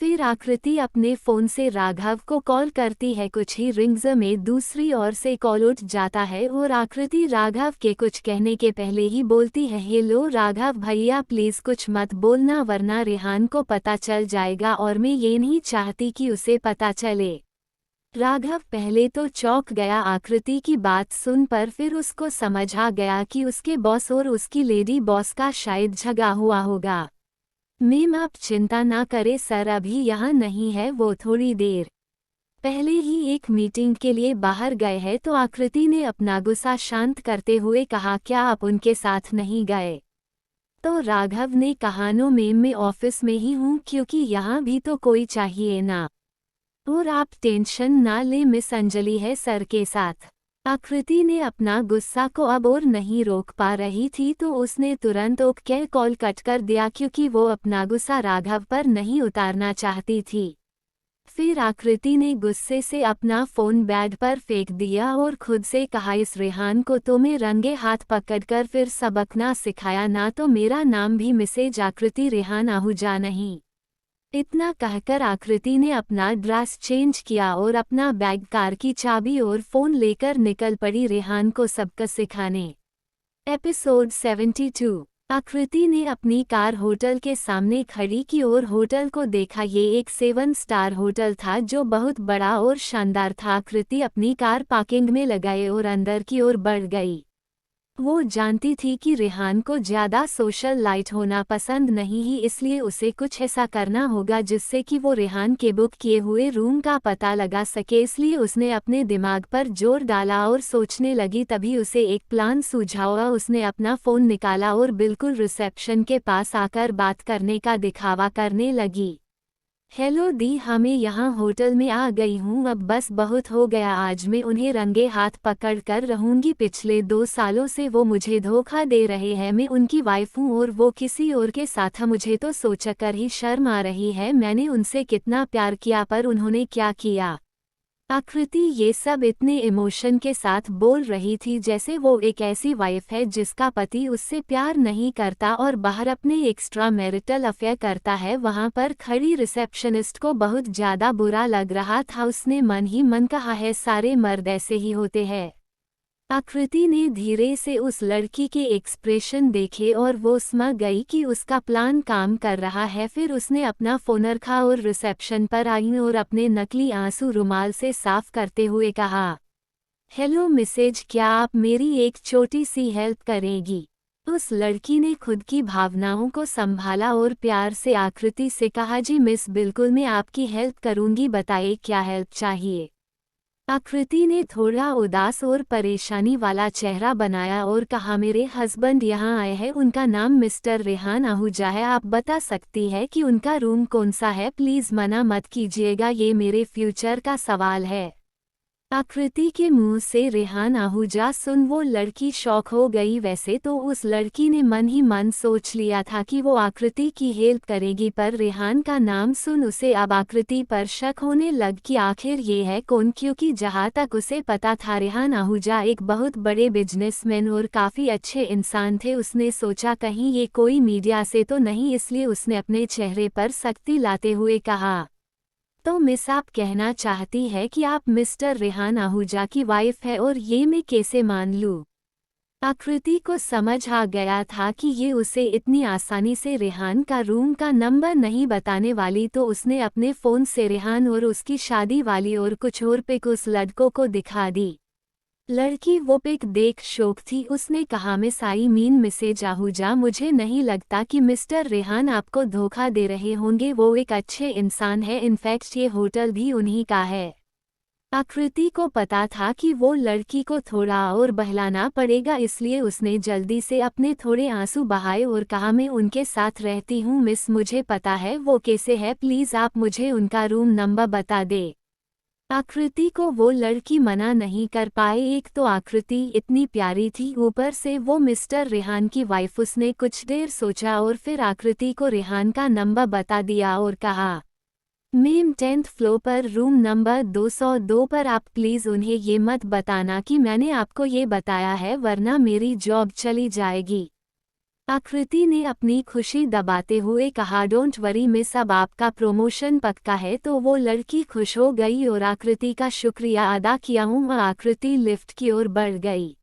फिर आकृति अपने फोन से राघव को कॉल करती है। कुछ ही रिंग्स में दूसरी ओर से कॉल उठ जाता है और आकृति राघव के कुछ कहने के पहले ही बोलती है, हेलो राघव भैया, प्लीज कुछ मत बोलना वरना रेहान को पता चल जाएगा और मैं ये नहीं चाहती कि उसे पता चले। राघव पहले तो चौंक गया आकृति की बात सुन पर, फिर उसको समझ आ गया कि उसके बॉस और उसकी लेडी बॉस का शायद झगड़ा हुआ होगा। मैम आप चिंता ना करें सर, अभी यहाँ नहीं है, वो थोड़ी देर पहले ही एक मीटिंग के लिए बाहर गए हैं। तो आकृति ने अपना गुस्सा शांत करते हुए कहा, क्या आप उनके साथ नहीं गए? तो राघव ने कहा, नो मैम मैं ऑफिस में ही हूँ क्योंकि यहाँ भी तो कोई चाहिए ना, और आप टेंशन ना ले, मिस अंजलि है सर के साथ। आकृति ने अपना गुस्सा को अब और नहीं रोक पा रही थी तो उसने तुरंत ओके कॉल कट कर दिया क्योंकि वो अपना गुस्सा राघव पर नहीं उतारना चाहती थी। फिर आकृति ने गुस्से से अपना फोन बेड पर फेंक दिया और खुद से कहा, इस रेहान को तो मैं रंगे हाथ पकड़कर फिर सबक ना सिखाया ना तो मेरा नाम भी मिसेज आकृति रेहान आहूजा नहीं। इतना कहकर आकृति ने अपना ड्रेस चेंज किया और अपना बैग, कार की चाबी और फोन लेकर निकल पड़ी रेहान को सबक सिखाने। एपिसोड 72। आकृति ने अपनी कार होटल के सामने खड़ी की और होटल को देखा। ये एक 7 स्टार होटल था जो बहुत बड़ा और शानदार था। आकृति अपनी कार पार्किंग में लगाए और अंदर की ओर बढ़ गई। वो जानती थी कि रेहान को ज़्यादा सोशल लाइट होना पसंद नहीं ही, इसलिए उसे कुछ ऐसा करना होगा जिससे कि वो रेहान के बुक किए हुए रूम का पता लगा सके। इसलिए उसने अपने दिमाग पर जोर डाला और सोचने लगी। तभी उसे एक प्लान सूझा। उसने अपना फ़ोन निकाला और बिल्कुल रिसेप्शन के पास आकर बात करने का दिखावा करने लगी। हेलो दी, हमें यहाँ होटल में आ गई हूँ, अब बस बहुत हो गया, आज मैं उन्हें रंगे हाथ पकड़ कर रहूँगी। पिछले 2 सालों से वो मुझे धोखा दे रहे हैं। मैं उनकी वाइफ हूँ और वो किसी और के साथ। मुझे तो सोचकर ही शर्म आ रही है, मैंने उनसे कितना प्यार किया पर उन्होंने क्या किया। आकृति ये सब इतने इमोशन के साथ बोल रही थी जैसे वो एक ऐसी वाइफ है जिसका पति उससे प्यार नहीं करता और बाहर अपने एक्स्ट्रा मैरिटल अफेयर करता है। वहां पर खड़ी रिसेप्शनिस्ट को बहुत ज्यादा बुरा लग रहा था। उसने मन ही मन कहा है, सारे मर्द ऐसे ही होते हैं। आकृति ने धीरे से उस लड़की के एक्सप्रेशन देखे और वो समझ गई कि उसका प्लान काम कर रहा है। फिर उसने अपना फोन रखा और रिसेप्शन पर आई और अपने नकली आंसू रुमाल से साफ करते हुए कहा, हेलो मिसेज, क्या आप मेरी एक छोटी सी हेल्प करेगी? उस लड़की ने खुद की भावनाओं को संभाला और प्यार से आकृति से कहा, जी मिस, बिल्कुल मैं आपकी हेल्प करूंगी, बताइए क्या हेल्प चाहिए। आकृति ने थोड़ा उदास और परेशानी वाला चेहरा बनाया और कहा, मेरे हस्बैंड यहाँ आए हैं, उनका नाम मिस्टर रेहान आहूजा है। आप बता सकती है कि उनका रूम कौन सा है? प्लीज़ मना मत कीजिएगा, ये मेरे फ्यूचर का सवाल है। आकृति के मुंह से रेहान आहूजा सुन वो लड़की शॉक हो गई। वैसे तो उस लड़की ने मन ही मन सोच लिया था कि वो आकृति की हेल्प करेगी, पर रेहान का नाम सुन उसे अब आकृति पर शक होने लग कि आखिर ये है कौन, क्योंकि जहाँ तक उसे पता था रेहान आहूजा एक बहुत बड़े बिजनेसमैन और काफ़ी अच्छे इंसान थे। उसने सोचा कहीं ये कोई मीडिया से तो नहीं, इसलिए उसने अपने चेहरे पर सख्ती लाते हुए कहा, तो मिस आप कहना चाहती है कि आप मिस्टर रेहान आहूजा की वाइफ है, और ये मैं कैसे मान लूँ? आकृति को समझ आ गया था कि ये उसे इतनी आसानी से रेहान का रूम का नंबर नहीं बताने वाली, तो उसने अपने फ़ोन से रेहान और उसकी शादी वाली और कुछ और पिक उस लड़कों को दिखा दी। लड़की वो पिक देख शौक थी। उसने कहा, miss I mean Mrs Ahuja, मुझे नहीं लगता कि मिस्टर रेहान आपको धोखा दे रहे होंगे, वो एक अच्छे इंसान है, इनफैक्ट ये होटल भी उन्हीं का है। आकृति को पता था कि वो लड़की को थोड़ा और बहलाना पड़ेगा, इसलिए उसने जल्दी से अपने थोड़े आंसू बहाए और कहा, मैं उनके साथ रहती हूँ मिस, मुझे पता है वो कैसे है, प्लीज़ आप मुझे उनका रूम नंबर बता दे। आकृति को वो लड़की मना नहीं कर पाए। एक तो आकृति इतनी प्यारी थी, ऊपर से वो मिस्टर रेहान की वाइफ। उसने कुछ देर सोचा और फिर आकृति को रेहान का नंबर बता दिया और कहा, मैम 10th फ्लोर पर रूम नंबर 202 पर आप प्लीज़ उन्हें ये मत बताना कि मैंने आपको ये बताया है, वरना मेरी जॉब चली जाएगी। आकृति ने अपनी खुशी दबाते हुए कहा, डोंट वरी मिस, अब आपका प्रमोशन पक्का है। तो वो लड़की खुश हो गई और आकृति का शुक्रिया अदा किया हूँ। आकृति लिफ्ट की ओर बढ़ गई।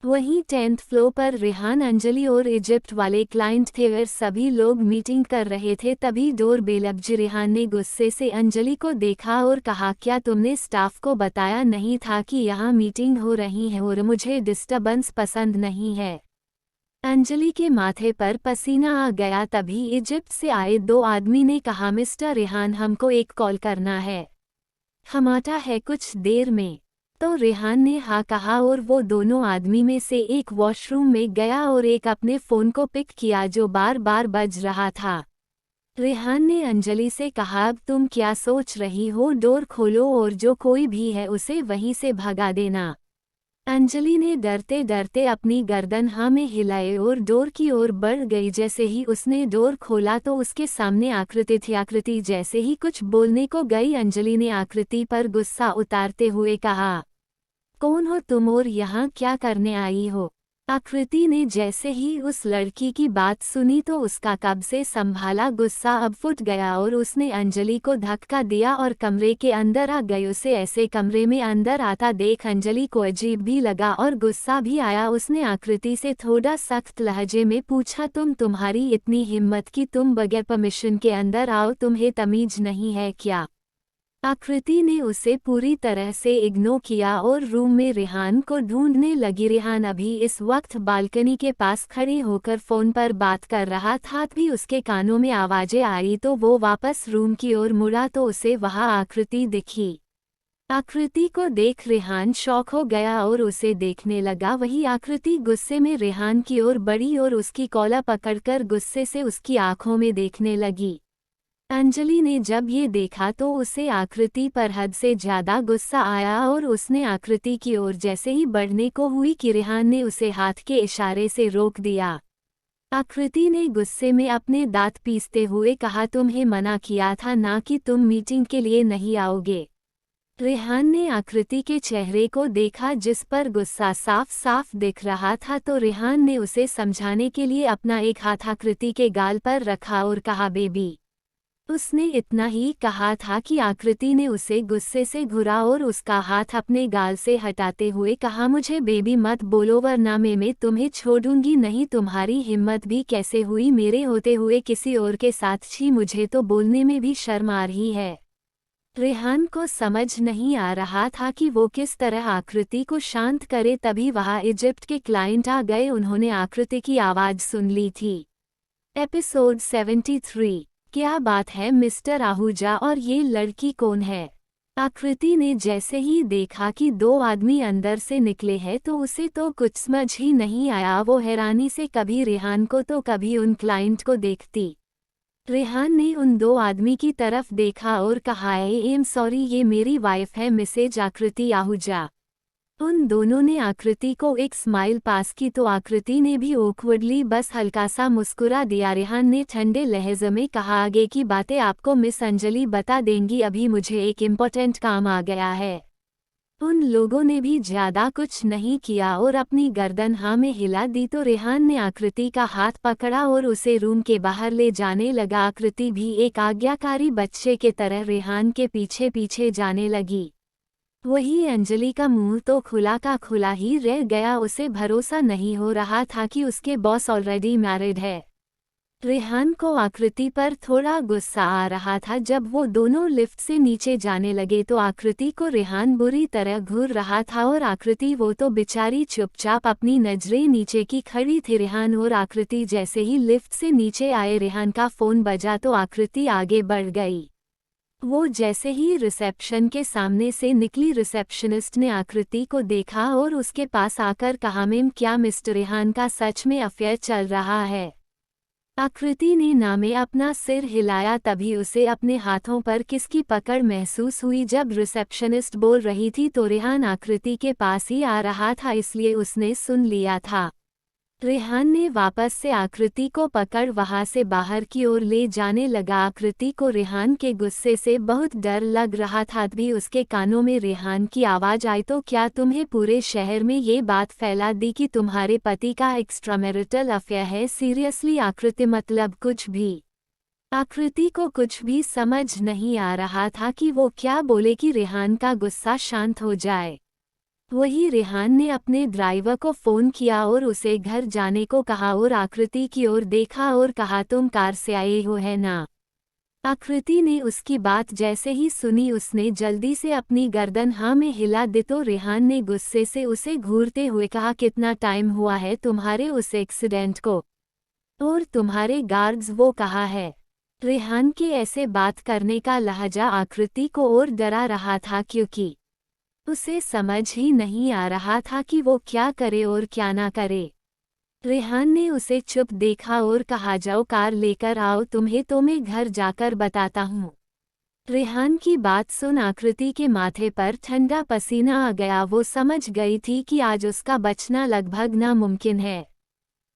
वहीं 10th फ्लोर पर रेहान, अंजलि और इजिप्ट वाले क्लाइंट थे और सभी लोग मीटिंग कर रहे थे। तभी डोर बेल बजी। रेहान ने गुस्से से अंजलि को देखा और कहा, क्या तुमने स्टाफ को बताया नहीं था कि यहाँ मीटिंग हो रही है और मुझे डिस्टर्बेंस पसंद नहीं है। अंजलि के माथे पर पसीना आ गया। तभी इजिप्ट से आए 2 आदमी ने कहा, मिस्टर रेहान, हमको एक कॉल करना है, हम आता है कुछ देर में। तो रेहान ने हाँ कहा और वो दोनों आदमी में से एक वॉशरूम में गया और एक अपने फ़ोन को पिक किया जो बार बार बज रहा था। रेहान ने अंजलि से कहा, अब तुम क्या सोच रही हो, डोर खोलो और जो कोई भी है उसे वहीं से भगा देना। अंजलि ने डरते डरते अपनी गर्दन हाँ में हिलाए और डोर की ओर बढ़ गई। जैसे ही उसने डोर खोला तो उसके सामने आकृति थी। आकृति जैसे ही कुछ बोलने को गई, अंजलि ने आकृति पर गुस्सा उतारते हुए कहा, कौन हो तुम और यहाँ क्या करने आई हो? आकृति ने जैसे ही उस लड़की की बात सुनी तो उसका कब से संभाला गुस्सा अब फुट गया और उसने अंजलि को धक्का दिया और कमरे के अंदर आ गई। उसे ऐसे कमरे में अंदर आता देख अंजलि को अजीब भी लगा और गुस्सा भी आया। उसने आकृति से थोड़ा सख्त लहजे में पूछा, तुम्हारी इतनी हिम्मत कि तुम बगैर परमिशन के अंदर आओ, तुम्हें तमीज नहीं है क्या? आकृति ने उसे पूरी तरह से इग्नोर किया और रूम में रेहान को ढूंढने लगी। रेहान अभी इस वक्त बालकनी के पास खड़े होकर फ़ोन पर बात कर रहा था। भी उसके कानों में आवाज़ें आई तो वो वापस रूम की ओर मुड़ा तो उसे वहाँ आकृति दिखी। आकृति को देख रेहान शॉक हो गया और उसे देखने लगा। वही आकृति गुस्से में रेहान की ओर बढ़ी और उसकी कॉलर पकड़कर गुस्से से उसकी आंखों में देखने लगी। अंजलि ने जब ये देखा तो उसे आकृति पर हद से ज्यादा गुस्सा आया और उसने आकृति की ओर जैसे ही बढ़ने को हुई कि रेहान ने उसे हाथ के इशारे से रोक दिया। आकृति ने गुस्से में अपने दांत पीसते हुए कहा, तुम्हें मना किया था ना कि तुम मीटिंग के लिए नहीं आओगे। रेहान ने आकृति के चेहरे को देखा जिस पर गुस्सा साफ साफ दिख रहा था तो रेहान ने उसे समझाने के लिए अपना एक हाथ आकृति के गाल पर रखा और कहा, बेबी। उसने इतना ही कहा था कि आकृति ने उसे गुस्से से घुरा और उसका हाथ अपने गाल से हटाते हुए कहा, मुझे बेबी मत बोलो वरना मैं तुम्हें छोड़ूंगी नहीं। तुम्हारी हिम्मत भी कैसे हुई मेरे होते हुए किसी और के साथ? छी, मुझे तो बोलने में भी शर्म आ रही है। रेहान को समझ नहीं आ रहा था कि वो किस तरह आकृति को शांत करे। तभी वहाँ इजिप्ट के क्लाइंट आ गए। उन्होंने आकृति की आवाज़ सुन ली थी। एपिसोड 73। क्या बात है मिस्टर आहूजा, और ये लड़की कौन है? आकृति ने जैसे ही देखा कि 2 आदमी अंदर से निकले हैं तो उसे तो कुछ समझ ही नहीं आया। वो हैरानी से कभी रेहान को तो कभी उन क्लाइंट को देखती। रेहान ने उन 2 आदमी की तरफ देखा और कहा, एम सॉरी, ये मेरी वाइफ है मिसेज आकृति आहूजा। उन दोनों ने आकृति को एक स्माइल पास की तो आकृति ने भी ऑकवर्डली बस हल्का सा मुस्कुरा दिया। रेहान ने ठंडे लहजे में कहा, आगे की बातें आपको मिस अंजलि बता देंगी, अभी मुझे एक इम्पोर्टेंट काम आ गया है। उन लोगों ने भी ज्यादा कुछ नहीं किया और अपनी गर्दन हाँ में हिला दी तो रेहान ने आकृति का हाथ पकड़ा और उसे रूम के बाहर ले जाने लगा। आकृति भी एक आज्ञाकारी बच्चे के तरह रेहान के पीछे पीछे जाने लगी। वही अंजलि का मुंह तो खुला का खुला ही रह गया। उसे भरोसा नहीं हो रहा था कि उसके बॉस ऑलरेडी मैरिड है। रेहान को आकृति पर थोड़ा गुस्सा आ रहा था। जब वो दोनों लिफ्ट से नीचे जाने लगे तो आकृति को रेहान बुरी तरह घूर रहा था और आकृति वो तो बेचारी चुपचाप अपनी नजरें नीचे की खड़ी थी। रेहान और आकृति जैसे ही लिफ्ट से नीचे आए, रेहान का फ़ोन बजा तो आकृति आगे बढ़ गई। वो जैसे ही रिसेप्शन के सामने से निकली, रिसेप्शनिस्ट ने आकृति को देखा और उसके पास आकर कहा, मैम क्या मिस्टर रेहान का सच में अफेयर चल रहा है? आकृति ने ना में अपना सिर हिलाया। तभी उसे अपने हाथों पर किसकी पकड़ महसूस हुई। जब रिसेप्शनिस्ट बोल रही थी तो रेहान आकृति के पास ही आ रहा था, इसलिए उसने सुन लिया था। रेहान ने वापस से आकृति को पकड़ वहां से बाहर की ओर ले जाने लगा। आकृति को रेहान के गुस्से से बहुत डर लग रहा था। भी उसके कानों में रेहान की आवाज आई, तो क्या तुम्हें पूरे शहर में ये बात फैला दी कि तुम्हारे पति का एक्स्ट्रामैरिटल अफेयर है? सीरियसली आकृति, मतलब कुछ भी? आकृति को कुछ भी समझ नहीं आ रहा था कि वो क्या बोले कि रेहान का गुस्सा शांत हो जाए। वही रेहान ने अपने ड्राइवर को फ़ोन किया और उसे घर जाने को कहा और आकृति की ओर देखा और कहा, तुम कार से आए हो है ना? आकृति ने उसकी बात जैसे ही सुनी उसने जल्दी से अपनी गर्दन हाँ में हिला दी। तो रेहान ने गुस्से से उसे घूरते हुए कहा, कितना टाइम हुआ है तुम्हारे उस एक्सीडेंट को? और तुम्हारे गार्ड्स वो कहाँ है? रेहान के ऐसे बात करने का लहजा आकृति को और डरा रहा था, क्योंकि उसे समझ ही नहीं आ रहा था कि वो क्या करे और क्या ना करे। रेहान ने उसे चुप देखा और कहा, जाओ कार लेकर आओ, तुम्हें तो मैं घर जाकर बताता हूँ। रेहान की बात सुन आकृति के माथे पर ठंडा पसीना आ गया। वो समझ गई थी कि आज उसका बचना लगभग नामुमकिन है।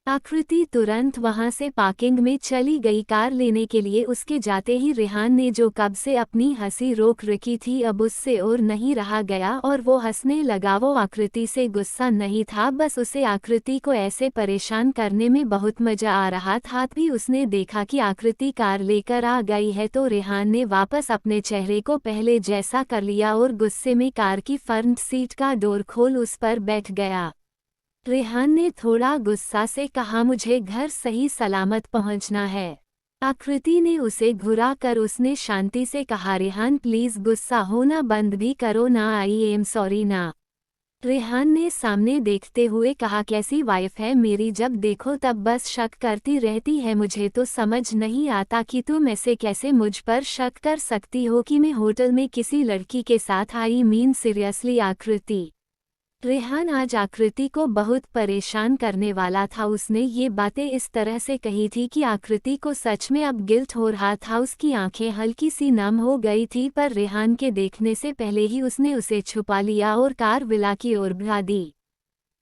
आकृति तुरंत वहां से पार्किंग में चली गई कार लेने के लिए। उसके जाते ही रेहान ने जो कब से अपनी हंसी रोक रखी थी अब उससे और नहीं रहा गया और वो हंसने लगा। वो आकृति से गुस्सा नहीं था, बस उसे आकृति को ऐसे परेशान करने में बहुत मजा आ रहा था। भी उसने देखा कि आकृति कार लेकर आ गई है तो रेहान ने वापस अपने चेहरे को पहले जैसा कर लिया और गुस्से में कार की फ्रंट सीट का डोर खोल उस पर बैठ गया। रेहान ने थोड़ा गुस्सा से कहा, मुझे घर सही सलामत पहुंचना है। आकृति ने उसे घुरा कर उसने शांति से कहा, रेहान प्लीज गुस्सा होना बंद भी करो ना, आई एम सॉरी ना। रेहान ने सामने देखते हुए कहा, कैसी वाइफ है मेरी, जब देखो तब बस शक करती रहती है। मुझे तो समझ नहीं आता कि तुम ऐसे कैसे मुझ पर शक कर सकती हो कि मैं होटल में किसी लड़की के साथ आई मीन सीरियसली आकृति। रेहान आज आकृति को बहुत परेशान करने वाला था। उसने ये बातें इस तरह से कही थी कि आकृति को सच में अब गिल्ट हो रहा था। उसकी आंखें हल्की सी नम हो गई थी, पर रेहान के देखने से पहले ही उसने उसे छुपा लिया और कार विला की ओर बढ़ा दी।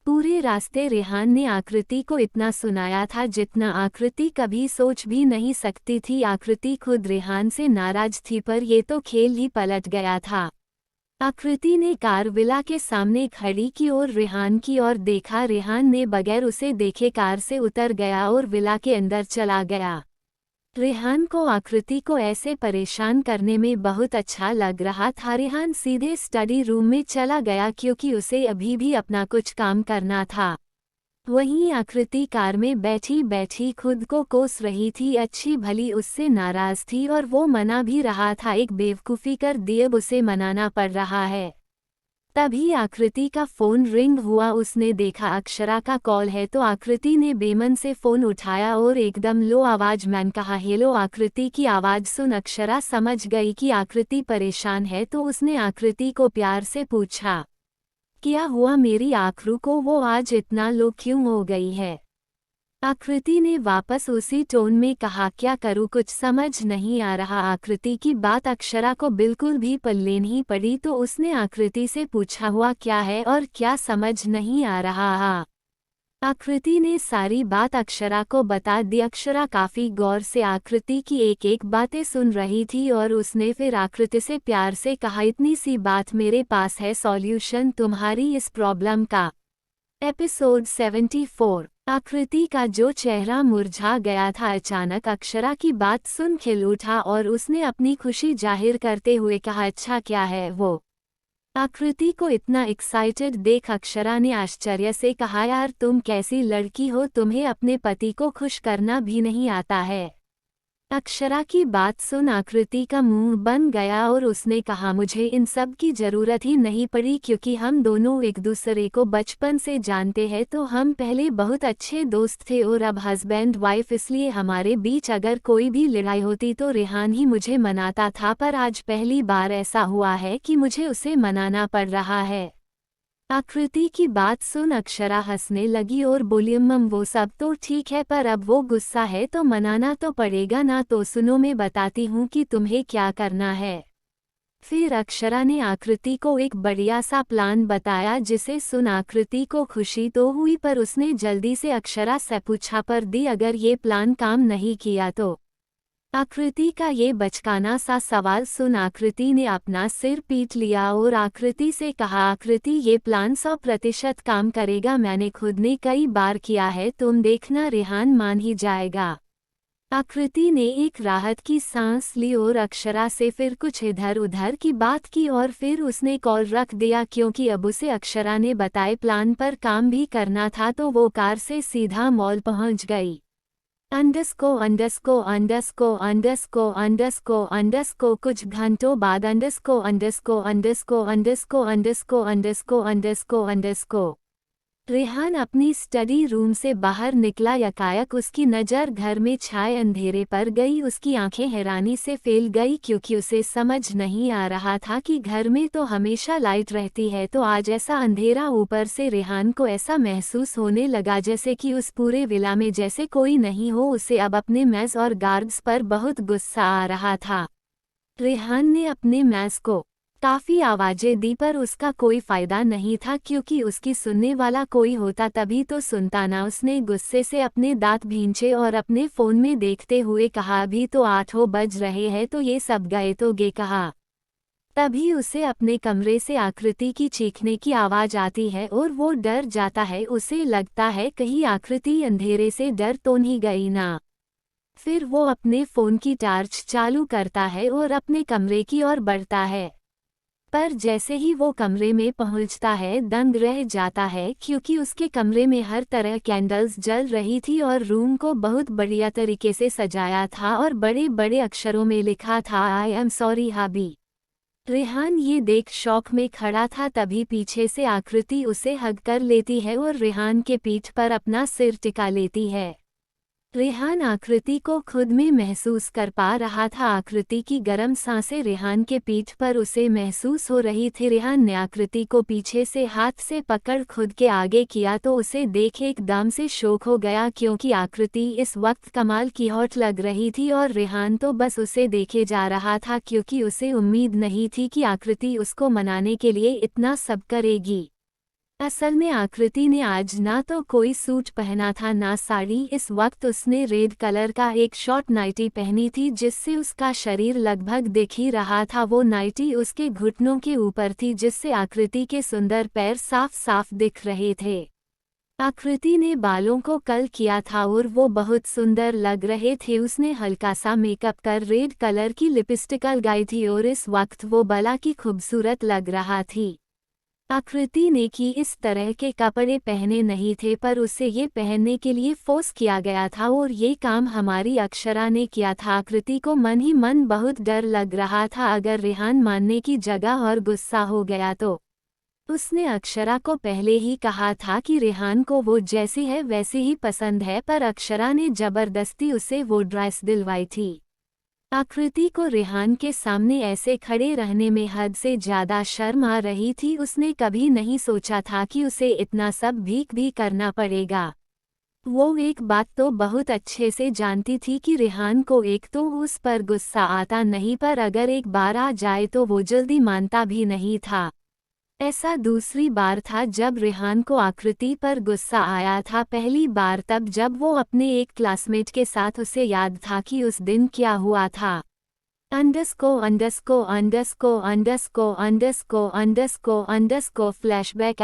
पूरे रास्ते रेहान ने आकृति को इतना सुनाया था जितना आकृति कभी सोच भी नहीं सकती थी। आकृति खुद रेहान से नाराज थी, पर ये तो खेल ही पलट गया था। आकृति ने कार विला के सामने खड़ी की और रेहान की ओर देखा। रेहान ने बगैर उसे देखे कार से उतर गया और विला के अंदर चला गया। रेहान को आकृति को ऐसे परेशान करने में बहुत अच्छा लग रहा था। रेहान सीधे स्टडी रूम में चला गया क्योंकि उसे अभी भी अपना कुछ काम करना था। वहीं आकृति कार में बैठी बैठी खुद को कोस रही थी। अच्छी भली उससे नाराज थी और वो मना भी रहा था। एक बेवकूफ़ी कर दी, अब उसे मनाना पड़ रहा है। तभी आकृति का फ़ोन रिंग हुआ। उसने देखा अक्षरा का कॉल है तो आकृति ने बेमन से फ़ोन उठाया और एकदम लो आवाज़ में कहा, हेलो। आकृति की आवाज़ सुन अक्षरा समझ गई कि आकृति परेशान है तो उसने आकृति को प्यार से पूछा, क्या हुआ मेरी आखरू को, वो आज इतना लो क्यों हो गई है? आकृति ने वापस उसी टोन में कहा, क्या करूँ कुछ समझ नहीं आ रहा। आकृति की बात अक्षरा को बिल्कुल भी पल्ले नहीं पड़ी तो उसने आकृति से पूछा, हुआ क्या है और क्या समझ नहीं आ रहा? आकृति ने सारी बात अक्षरा को बता दी। अक्षरा काफी गौर से आकृति की एक एक बातें सुन रही थी और उसने फिर आकृति से प्यार से कहा, इतनी सी बात, मेरे पास है सॉल्यूशन तुम्हारी इस प्रॉब्लम का। एपिसोड 74। आकृति का जो चेहरा मुरझा गया था अचानक अक्षरा की बात सुन खिल उठा और उसने अपनी खुशी जाहिर करते हुए कहा, अच्छा क्या है वो? आकृति को इतना एक्साइटेड देख अक्षरा ने आश्चर्य से कहा, यार तुम कैसी लड़की हो, तुम्हें अपने पति को खुश करना भी नहीं आता है। अक्षरा की बात सुन आकृति का मुंह बन गया और उसने कहा, मुझे इन सब की जरूरत ही नहीं पड़ी क्योंकि हम दोनों एक दूसरे को बचपन से जानते हैं। तो हम पहले बहुत अच्छे दोस्त थे और अब हस्बैंड वाइफ, इसलिए हमारे बीच अगर कोई भी लड़ाई होती तो रेहान ही मुझे मनाता था, पर आज पहली बार ऐसा हुआ है कि मुझे उसे मनाना पड़ रहा है। आकृति की बात सुन अक्षरा हंसने लगी और बोली, मम वो सब तो ठीक है, पर अब वो गुस्सा है तो मनाना तो पड़ेगा ना। तो सुनो मैं बताती हूँ कि तुम्हें क्या करना है। फिर अक्षरा ने आकृति को एक बढ़िया सा प्लान बताया, जिसे सुन आकृति को खुशी तो हुई, पर उसने जल्दी से अक्षरा से पूछा पर दी अगर ये प्लान काम नहीं किया तो। आकृति का ये बचकाना सा सवाल सुन आकृति ने अपना सिर पीट लिया और आकृति से कहा, आकृति ये प्लान 100% काम करेगा, मैंने खुद ने कई बार किया है, तुम देखना रेहान मान ही जाएगा। आकृति ने एक राहत की सांस ली और अक्षरा से फिर कुछ इधर उधर की बात की और फिर उसने कॉल रख दिया, क्योंकि अब उसे अक्षरा ने बताए प्लान पर काम भी करना था। तो वो कार से सीधा मॉल पहुंच गई। कुछ घंटों बाद रेहान अपनी स्टडी रूम से बाहर निकला। यकायक उसकी नज़र घर में छाए अंधेरे पर गई। उसकी आंखें हैरानी से फैल गई, क्योंकि उसे समझ नहीं आ रहा था कि घर में तो हमेशा लाइट रहती है, तो आज ऐसा अंधेरा। ऊपर से रेहान को ऐसा महसूस होने लगा जैसे कि उस पूरे विला में जैसे कोई नहीं हो। उसे अब अपने मेस और गार्ड्स पर बहुत गुस्सा आ रहा था। रेहान ने अपने मेस को काफ़ी आवाज़ें दी, पर उसका कोई फ़ायदा नहीं था, क्योंकि उसकी सुनने वाला कोई होता तभी तो सुनता ना। उसने गुस्से से अपने दांत भींचे और अपने फ़ोन में देखते हुए कहा, अभी तो 8 बज रहे हैं, तो ये सब गए तो गे कहा। तभी उसे अपने कमरे से आकृति की चीखने की आवाज़ आती है और वो डर जाता है। उसे लगता है कहीं आकृति अंधेरे से डर तो नहीं गई ना। फिर वो अपने फ़ोन की टार्च चालू करता है और अपने कमरे की ओर बढ़ता है, पर जैसे ही वो कमरे में पहुंचता है दंग रह जाता है, क्योंकि उसके कमरे में हर तरह कैंडल्स जल रही थी और रूम को बहुत बढ़िया तरीके से सजाया था और बड़े बड़े अक्षरों में लिखा था, आई एम सॉरी हाबी। रेहान ये देख शौक में खड़ा था। तभी पीछे से आकृति उसे हग कर लेती है और रेहान के पीठ पर अपना सिर टिका लेती है। रेहान आकृति को खुद में महसूस कर पा रहा था। आकृति की गर्म सांसें रेहान के पीठ पर उसे महसूस हो रही थी। रेहान ने आकृति को पीछे से हाथ से पकड़ खुद के आगे किया तो उसे देख एकदम से शौक हो गया, क्योंकि आकृति इस वक्त कमाल की हॉट लग रही थी और रेहान तो बस उसे देखे जा रहा था, क्योंकि उसे उम्मीद नहीं थी कि आकृति उसको मनाने के लिए इतना सब करेगी। असल में आकृति ने आज ना तो कोई सूट पहना था ना साड़ी। इस वक्त उसने रेड कलर का एक शॉर्ट नाइटी पहनी थी, जिससे उसका शरीर लगभग दिख ही रहा था। वो नाइटी उसके घुटनों के ऊपर थी, जिससे आकृति के सुंदर पैर साफ साफ दिख रहे थे। आकृति ने बालों को कर्ल किया था और वो बहुत सुंदर लग रहे थे। उसने हल्का सा मेकअप कर रेड कलर की लिपस्टिक लगाई थी और इस वक्त वो भला की खूबसूरत लग रहा थी। आकृति ने कि इस तरह के कपड़े पहने नहीं थे, पर उसे ये पहनने के लिए फोर्स किया गया था और ये काम हमारी अक्षरा ने किया था। आकृति को मन ही मन बहुत डर लग रहा था, अगर रेहान मानने की जगह और गुस्सा हो गया तो। उसने अक्षरा को पहले ही कहा था कि रेहान को वो जैसी है वैसी ही पसंद है, पर अक्षरा ने जबरदस्ती उसे वो ड्रेस दिलवाई थी। आकृति को रेहान के सामने ऐसे खड़े रहने में हद से ज़्यादा शर्म आ रही थी। उसने कभी नहीं सोचा था कि उसे इतना सब भी करना पड़ेगा। वो एक बात तो बहुत अच्छे से जानती थी कि रेहान को एक तो उस पर गुस्सा आता नहीं, पर अगर एक बार आ जाए तो वो जल्दी मानता भी नहीं था। ऐसा दूसरी बार था जब रेहान को आकृति पर गुस्सा आया था। पहली बार तब जब वो अपने एक क्लासमेट के साथ उसे याद था कि उस दिन क्या हुआ था। फ्लैशबैक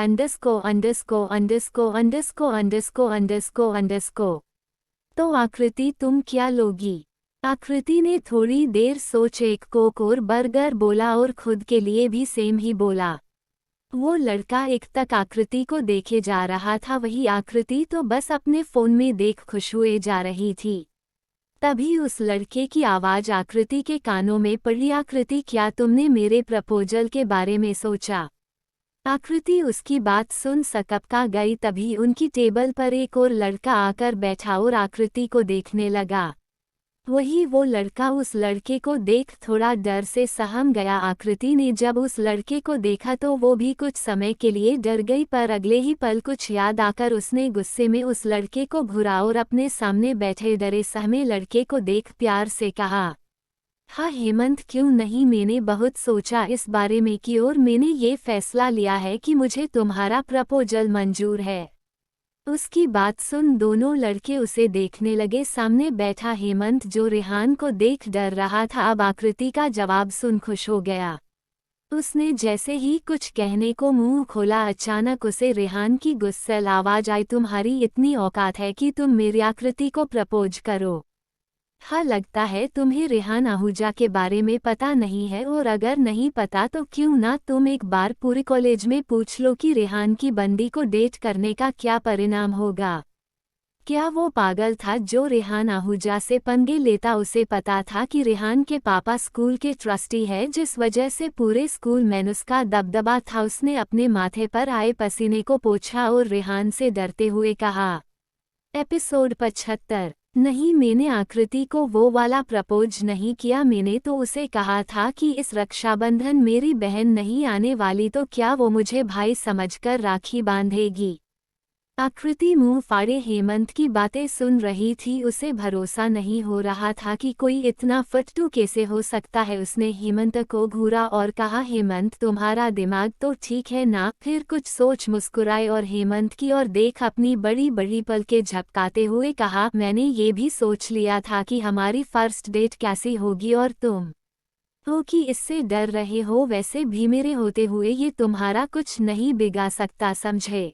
तो आकृति तुम क्या लोगी? आकृति ने थोड़ी देर सोच एक कोक और बर्गर बोला और खुद के लिए भी सेम ही बोला। वो लड़का एक तक आकृति को देखे जा रहा था, वही आकृति तो बस अपने फ़ोन में देख खुश हुए जा रही थी। तभी उस लड़के की आवाज़ आकृति के कानों में पड़ी, आकृति क्या तुमने मेरे प्रपोजल के बारे में सोचा? आकृति उसकी बात सुन सकपका गई। तभी उनकी टेबल पर एक और लड़का आकर बैठा और आकृति को देखने लगा। वही वो लड़का उस लड़के को देख थोड़ा डर से सहम गया। आकृति ने जब उस लड़के को देखा तो वो भी कुछ समय के लिए डर गई, पर अगले ही पल कुछ याद आकर उसने गुस्से में उस लड़के को घुरा और अपने सामने बैठे डरे सहमे लड़के को देख प्यार से कहा, हाँ हेमंत, क्यों नहीं, मैंने बहुत सोचा इस बारे में कि और मैंने ये फैसला लिया है कि मुझे तुम्हारा प्रपोजल मंजूर है। उसकी बात सुन दोनों लड़के उसे देखने लगे। सामने बैठा हेमंत जो रेहान को देख डर रहा था, अब आकृति का जवाब सुन खुश हो गया। उसने जैसे ही कुछ कहने को मुंह खोला, अचानक उसे रेहान की गुस्सैल आवाज आई, तुम्हारी इतनी औकात है कि तुम मेरी आकृति को प्रपोज करो? हाँ, लगता है तुम्हें रेहान आहूजा के बारे में पता नहीं है, और अगर नहीं पता तो क्यों ना तुम एक बार पूरे कॉलेज में पूछ लो कि रेहान की बंदी को डेट करने का क्या परिणाम होगा। क्या वो पागल था जो रेहान आहूजा से पंगे लेता? उसे पता था कि रेहान के पापा स्कूल के ट्रस्टी है, जिस वजह से पूरे स्कूल में उसका दबदबा था। उसने अपने माथे पर आए पसीने को पोंछा और रेहान से डरते हुए कहा। एपिसोड 75। नहीं, मैंने आकृति को वो वाला प्रपोज नहीं किया। मैंने तो उसे कहा था कि इस रक्षाबंधन मेरी बहन नहीं आने वाली तो क्या वो मुझे भाई समझकर राखी बांधेगी? आकृति मुंह फाड़े हेमंत की बातें सुन रही थी। उसे भरोसा नहीं हो रहा था कि कोई इतना फट्टू कैसे हो सकता है। उसने हेमंत को घूरा और कहा, हेमंत तुम्हारा दिमाग तो ठीक है ना? फिर कुछ सोच मुस्कुराए और हेमंत की ओर देख अपनी बड़ी बड़ी पलकें झपकाते हुए कहा, मैंने ये भी सोच लिया था कि हमारी फर्स्ट डेट कैसी होगी, और तुम हो कि इससे डर रहे हो। वैसे भी मेरे होते हुए ये तुम्हारा कुछ नहीं बिगाड़ सकता, समझे?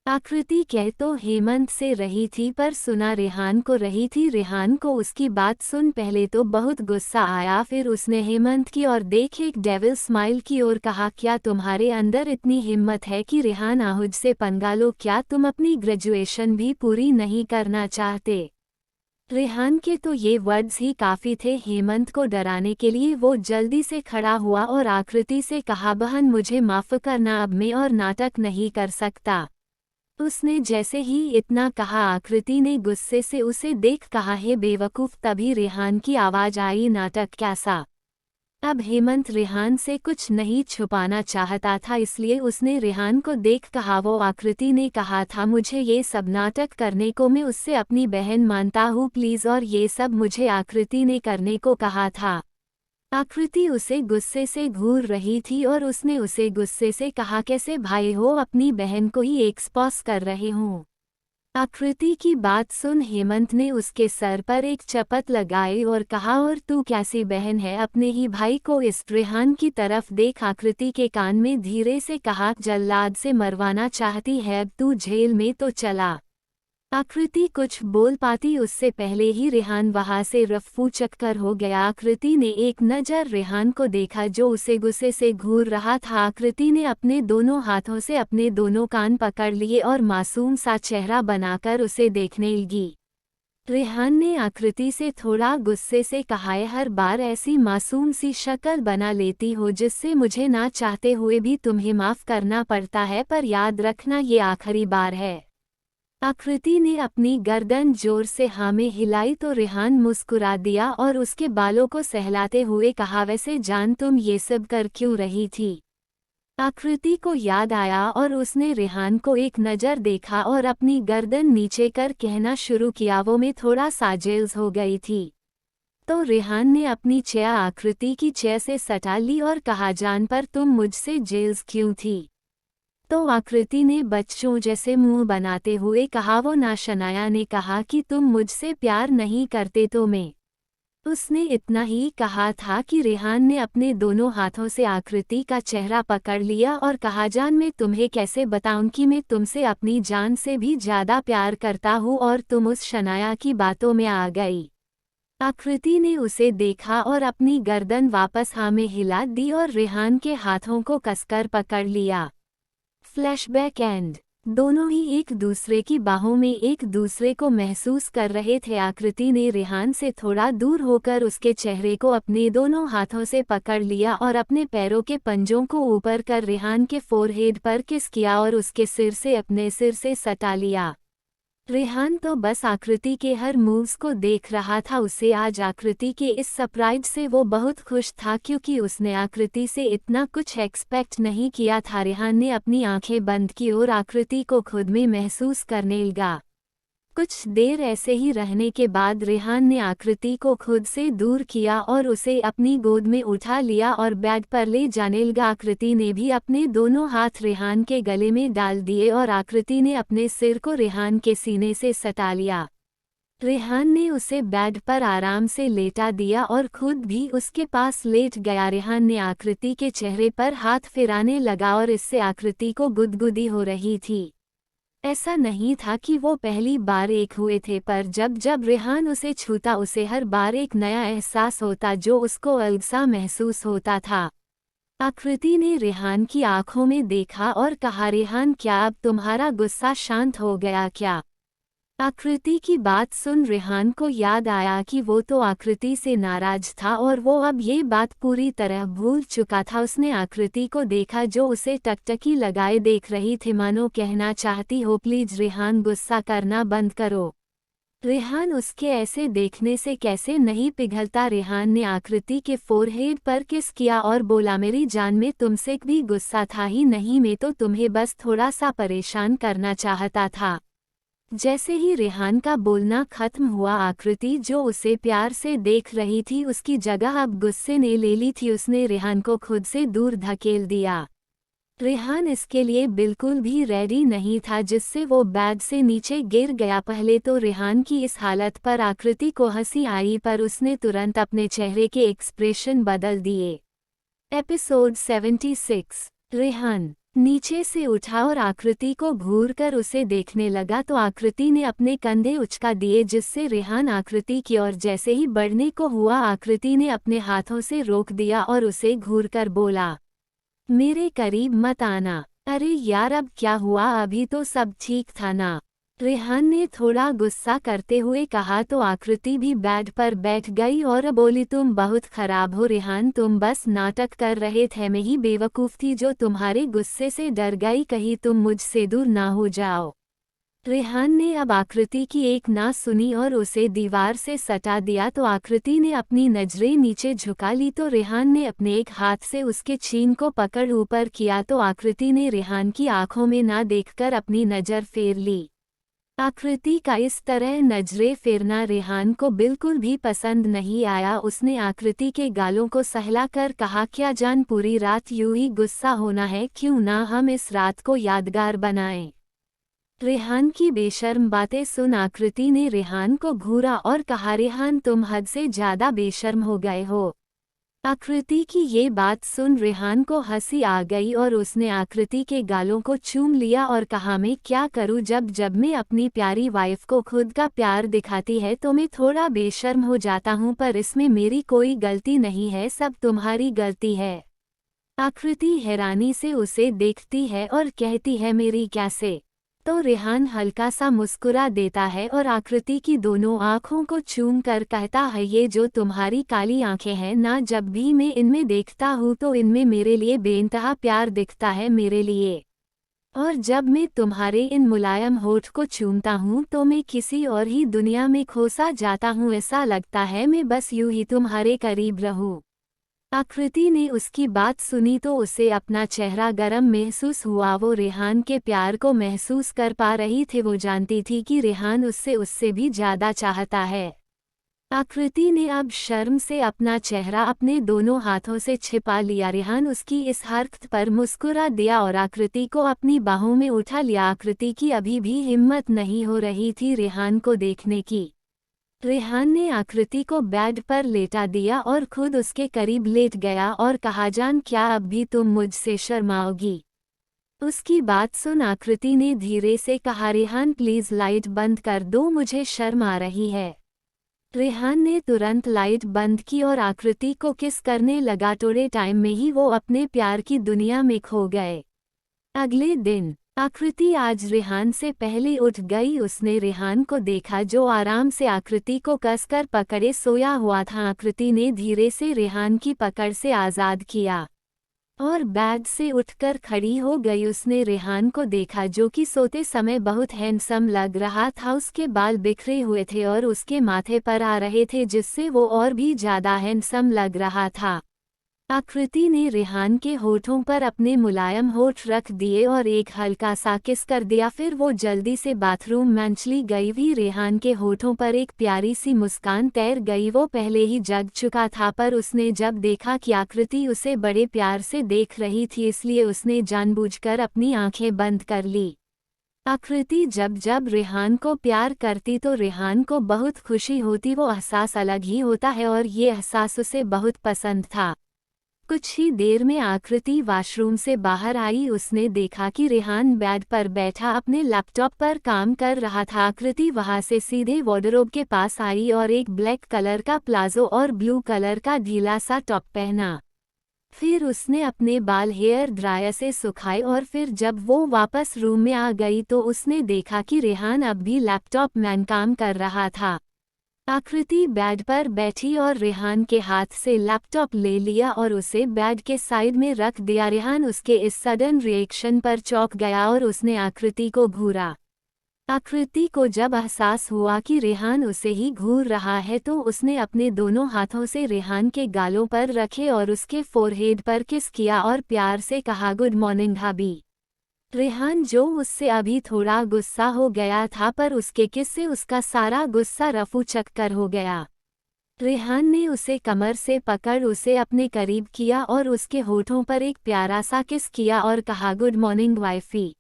आकृति कह तो हेमंत से रही थी, पर सुना रेहान को रही थी। रेहान को उसकी बात सुन पहले तो बहुत गुस्सा आया, फिर उसने हेमंत की ओर देख एक डेविल स्माइल की और कहा, क्या तुम्हारे अंदर इतनी हिम्मत है कि रेहान आहूज से पंगा लो? क्या तुम अपनी ग्रेजुएशन भी पूरी नहीं करना चाहते? रेहान के तो ये वर्ड्स ही काफ़ी थे हेमंत को डराने के लिए। वो जल्दी से खड़ा हुआ और आकृति से कहा, बहन मुझे माफ़ करना, अब मैं और नाटक नहीं कर सकता। उसने जैसे ही इतना कहा, आकृति ने गुस्से से उसे देख कहा, है बेवकूफ़। तभी रेहान की आवाज़ आई, नाटक कैसा? अब हेमंत रेहान से कुछ नहीं छुपाना चाहता था, इसलिए उसने रेहान को देख कहा, वो आकृति ने कहा था मुझे ये सब नाटक करने को, मैं उससे अपनी बहन मानता हूँ प्लीज़, और ये सब मुझे आकृति ने करने को कहा था। आकृति उसे गुस्से से घूर रही थी और उसने उसे गुस्से से कहा, कैसे भाई हो, अपनी बहन को ही एक्सपोज कर रहे हूँ? आकृति की बात सुन हेमंत ने उसके सर पर एक चपत लगाई और कहा, और तू कैसी बहन है? अपने ही भाई को? इस रेहान की तरफ देख आकृति के कान में धीरे से कहा, जल्लाद से मरवाना चाहती है? अब तू जेल में तो चला। आकृति कुछ बोल पाती उससे पहले ही रेहान वहां से रफ्फू चक्कर हो गया। आकृति ने एक नज़र रेहान को देखा जो उसे गुस्से से घूर रहा था। आकृति ने अपने दोनों हाथों से अपने दोनों कान पकड़ लिए और मासूम सा चेहरा बनाकर उसे देखने लगी। रेहान ने आकृति से थोड़ा गुस्से से कहा, हर बार ऐसी मासूम सी शक्ल बना लेती हो जिससे मुझे ना चाहते हुए भी तुम्हें माफ़ करना पड़ता है, पर याद रखना ये आखिरी बार है। आकृति ने अपनी गर्दन जोर से हाँ में हिलाई तो रेहान मुस्कुरा दिया और उसके बालों को सहलाते हुए कहा, वैसे जान तुम ये सब कर क्यों रही थी? आकृति को याद आया और उसने रेहान को एक नज़र देखा और अपनी गर्दन नीचे कर कहना शुरू किया, वो मैं थोड़ा सा जेल्स हो गई थी। तो रेहान ने अपनी चेयर आकृति की चेयर से सटा ली और कहा, जान पर तुम मुझसे जेल्स क्यों थी? तो आकृति ने बच्चों जैसे मुंह बनाते हुए कहा, वो ना शनाया ने कहा कि तुम मुझसे प्यार नहीं करते तो मैं। उसने इतना ही कहा था कि रेहान ने अपने दोनों हाथों से आकृति का चेहरा पकड़ लिया और कहा, जान मैं तुम्हें कैसे बताऊं कि मैं तुमसे अपनी जान से भी ज़्यादा प्यार करता हूँ, और तुम उस शनाया की बातों में आ गई। आकृति ने उसे देखा और अपनी गर्दन वापस हाँ में हिला दी और रेहान के हाथों को कसकर पकड़ लिया। Flashback and. दोनों ही एक दूसरे की बाहों में एक दूसरे को महसूस कर रहे थे। आकृति ने रेहान से थोड़ा दूर होकर उसके चेहरे को अपने दोनों हाथों से पकड़ लिया और अपने पैरों के पंजों को ऊपर कर रेहान के फोरहेड पर किस किया और उसके सिर से अपने सिर से सटा लिया। रेहान तो बस आकृति के हर मूव्स को देख रहा था। उसे आज आकृति के इस सरप्राइज से वो बहुत खुश था, क्योंकि उसने आकृति से इतना कुछ एक्सपेक्ट नहीं किया था। रेहान ने अपनी आंखें बंद की और आकृति को खुद में महसूस करने लगा। कुछ देर ऐसे ही रहने के बाद रेहान ने आकृति को खुद से दूर किया और उसे अपनी गोद में उठा लिया और बेड पर ले जाने लगा। आकृति ने भी अपने दोनों हाथ रेहान के गले में डाल दिए और आकृति ने अपने सिर को रेहान के सीने से सटा लिया। रेहान ने उसे बेड पर आराम से लेटा दिया और खुद भी उसके पास लेट गया। रेहान ने आकृति के चेहरे पर हाथ फिराने लगा और इससे आकृति को गुदगुदी हो रही थी। ऐसा नहीं था कि वो पहली बार एक हुए थे, पर जब जब रेहान उसे छूता उसे हर बार एक नया एहसास होता जो उसको अलग सा महसूस होता था। आकृति ने रेहान की आंखों में देखा और कहा, रेहान क्या अब तुम्हारा गुस्सा शांत हो गया क्या? आकृति की बात सुन रेहान को याद आया कि वो तो आकृति से नाराज था और वो अब ये बात पूरी तरह भूल चुका था। उसने आकृति को देखा जो उसे टकटकी लगाए देख रही थी, मानो कहना चाहती हो, प्लीज रेहान गुस्सा करना बंद करो। रेहान उसके ऐसे देखने से कैसे नहीं पिघलता। रेहान ने आकृति के फोरहेड पर किस किया और बोला, मेरी जान में तुमसे भी गुस्सा था ही नहीं, मैं तो तुम्हें बस थोड़ा सा परेशान करना चाहता था। जैसे ही रेहान का बोलना खत्म हुआ, आकृति जो उसे प्यार से देख रही थी उसकी जगह अब गुस्से ने ले ली थी। उसने रेहान को खुद से दूर धकेल दिया। रेहान इसके लिए बिल्कुल भी रेडी नहीं था, जिससे वो बेड से नीचे गिर गया। पहले तो रेहान की इस हालत पर आकृति को हंसी आई, पर उसने तुरंत अपने चेहरे के एक्सप्रेशन बदल दिए। एपिसोड 76। रेहान नीचे से उठा और आकृति को घूर कर उसे देखने लगा तो आकृति ने अपने कंधे उचका दिए, जिससे रेहान आकृति की ओर जैसे ही बढ़ने को हुआ आकृति ने अपने हाथों से रोक दिया और उसे घूरकर बोला, मेरे करीब मत आना। अरे यार अब क्या हुआ, अभी तो सब ठीक था ना? रेहान ने थोड़ा गुस्सा करते हुए कहा तो आकृति भी बेड पर बैठ गई और बोली, तुम बहुत खराब हो रेहान, तुम बस नाटक कर रहे थे, मैं ही बेवकूफ़ थी जो तुम्हारे गुस्से से डर गई, कहीं तुम मुझसे दूर ना हो जाओ। रेहान ने अब आकृति की एक ना सुनी और उसे दीवार से सटा दिया तो आकृति ने अपनी नजरें नीचे झुका ली तो रेहान ने अपने एक हाथ से उसके छीन को पकड़ ऊपर किया तो आकृति ने रेहान की आंखों में ना देखकर अपनी नज़र फेर ली। आकृति का इस तरह नजरें फेरना रेहान को बिल्कुल भी पसंद नहीं आया। उसने आकृति के गालों को सहलाकर कहा, क्या जान पूरी रात यूं ही गुस्सा होना है, क्यों ना हम इस रात को यादगार बनाएं। रेहान की बेशर्म बातें सुन आकृति ने रेहान को घूरा और कहा, रेहान तुम हद से ज्यादा बेशर्म हो गए हो। आकृति की ये बात सुन रेहान को हंसी आ गई और उसने आकृति के गालों को चूम लिया और कहा, मैं क्या करूं, जब जब मैं अपनी प्यारी वाइफ को खुद का प्यार दिखाती है तो मैं थोड़ा बेशर्म हो जाता हूं, पर इसमें मेरी कोई गलती नहीं है, सब तुम्हारी गलती है। आकृति हैरानी से उसे देखती है और कहती है, मेरी कैसे? तो रेहान हल्का सा मुस्कुरा देता है और आकृति की दोनों आँखों को चूम कर कहता है, ये जो तुम्हारी काली आंखें हैं ना, जब भी मैं इनमें देखता हूँ तो इनमें मेरे लिए बेइंतहा प्यार दिखता है मेरे लिए, और जब मैं तुम्हारे इन मुलायम होठ को चूमता हूँ तो मैं किसी और ही दुनिया में खोसा जाता हूँ, ऐसा लगता है मैं बस यूं ही तुम्हारे करीब रहूं। आकृति ने उसकी बात सुनी तो उसे अपना चेहरा गर्म महसूस हुआ। वो रेहान के प्यार को महसूस कर पा रही थी। वो जानती थी कि रेहान उससे भी ज्यादा चाहता है। आकृति ने अब शर्म से अपना चेहरा अपने दोनों हाथों से छिपा लिया। रेहान उसकी इस हरकत पर मुस्कुरा दिया और आकृति को अपनी बाहों में उठा लिया। आकृति की अभी भी हिम्मत नहीं हो रही थी रेहान को देखने की। रेहान ने आकृति को बेड पर लेटा दिया और खुद उसके करीब लेट गया और कहा, जान क्या अब भी तुम मुझसे शर्माओगी? उसकी बात सुन आकृति ने धीरे से कहा, रेहान प्लीज लाइट बंद कर दो, मुझे शर्म आ रही है। रेहान ने तुरंत लाइट बंद की और आकृति को किस करने लगा। थोड़े टाइम में ही वो अपने प्यार की दुनिया में खो गए। अगले दिन आकृति आज रेहान से पहले उठ गई। उसने रेहान को देखा जो आराम से आकृति को कसकर पकड़े सोया हुआ था। आकृति ने धीरे से रेहान की पकड़ से आज़ाद किया और बेड से उठकर खड़ी हो गई। उसने रेहान को देखा जो कि सोते समय बहुत हैंडसम लग रहा था। उसके बाल बिखरे हुए थे और उसके माथे पर आ रहे थे, जिससे वो और भी ज़्यादा हैंडसम लग रहा था। आकृति ने रेहान के होठों पर अपने मुलायम होठ रख दिए और एक हल्का सा किस कर दिया। फिर वो जल्दी से बाथरूम में चली गई। भी रेहान के होठों पर एक प्यारी सी मुस्कान तैर गई। वो पहले ही जग चुका था, पर उसने जब देखा कि आकृति उसे बड़े प्यार से देख रही थी, इसलिए उसने जानबूझकर अपनी आंखें बंद कर ली। आकृति जब जब रेहान को प्यार करती तो रेहान को बहुत खुशी होती। वो एहसास अलग ही होता है और ये एहसास उसे बहुत पसंद था। कुछ ही देर में आकृति वॉशरूम से बाहर आई। उसने देखा कि रेहान बेड पर बैठा अपने लैपटॉप पर काम कर रहा था। आकृति वहां से सीधे वार्डरोब के पास आई और एक ब्लैक कलर का प्लाजो और ब्लू कलर का ढीला सा टॉप पहना। फिर उसने अपने बाल हेयर ड्रायर से सुखाए और फिर जब वो वापस रूम में आ गई तो उसने देखा कि रेहान अब भी लैपटॉप में काम कर रहा था। आकृति बेड पर बैठी और रेहान के हाथ से लैपटॉप ले लिया और उसे बेड के साइड में रख दिया। रेहान उसके इस सडन रिएक्शन पर चौंक गया और उसने आकृति को घूरा। आकृति को जब एहसास हुआ कि रेहान उसे ही घूर रहा है तो उसने अपने दोनों हाथों से रेहान के गालों पर रखे और उसके फोरहेड पर किस किया और प्यार से कहा, गुड मॉर्निंग भाभी। रेहान जो उससे अभी थोड़ा गुस्सा हो गया था, पर उसके किस से उसका सारा गुस्सा रफू चक्कर हो गया। रेहान ने उसे कमर से पकड़ उसे अपने करीब किया और उसके होठों पर एक प्यारा सा किस किया और कहा, गुड मॉर्निंग वाइफी।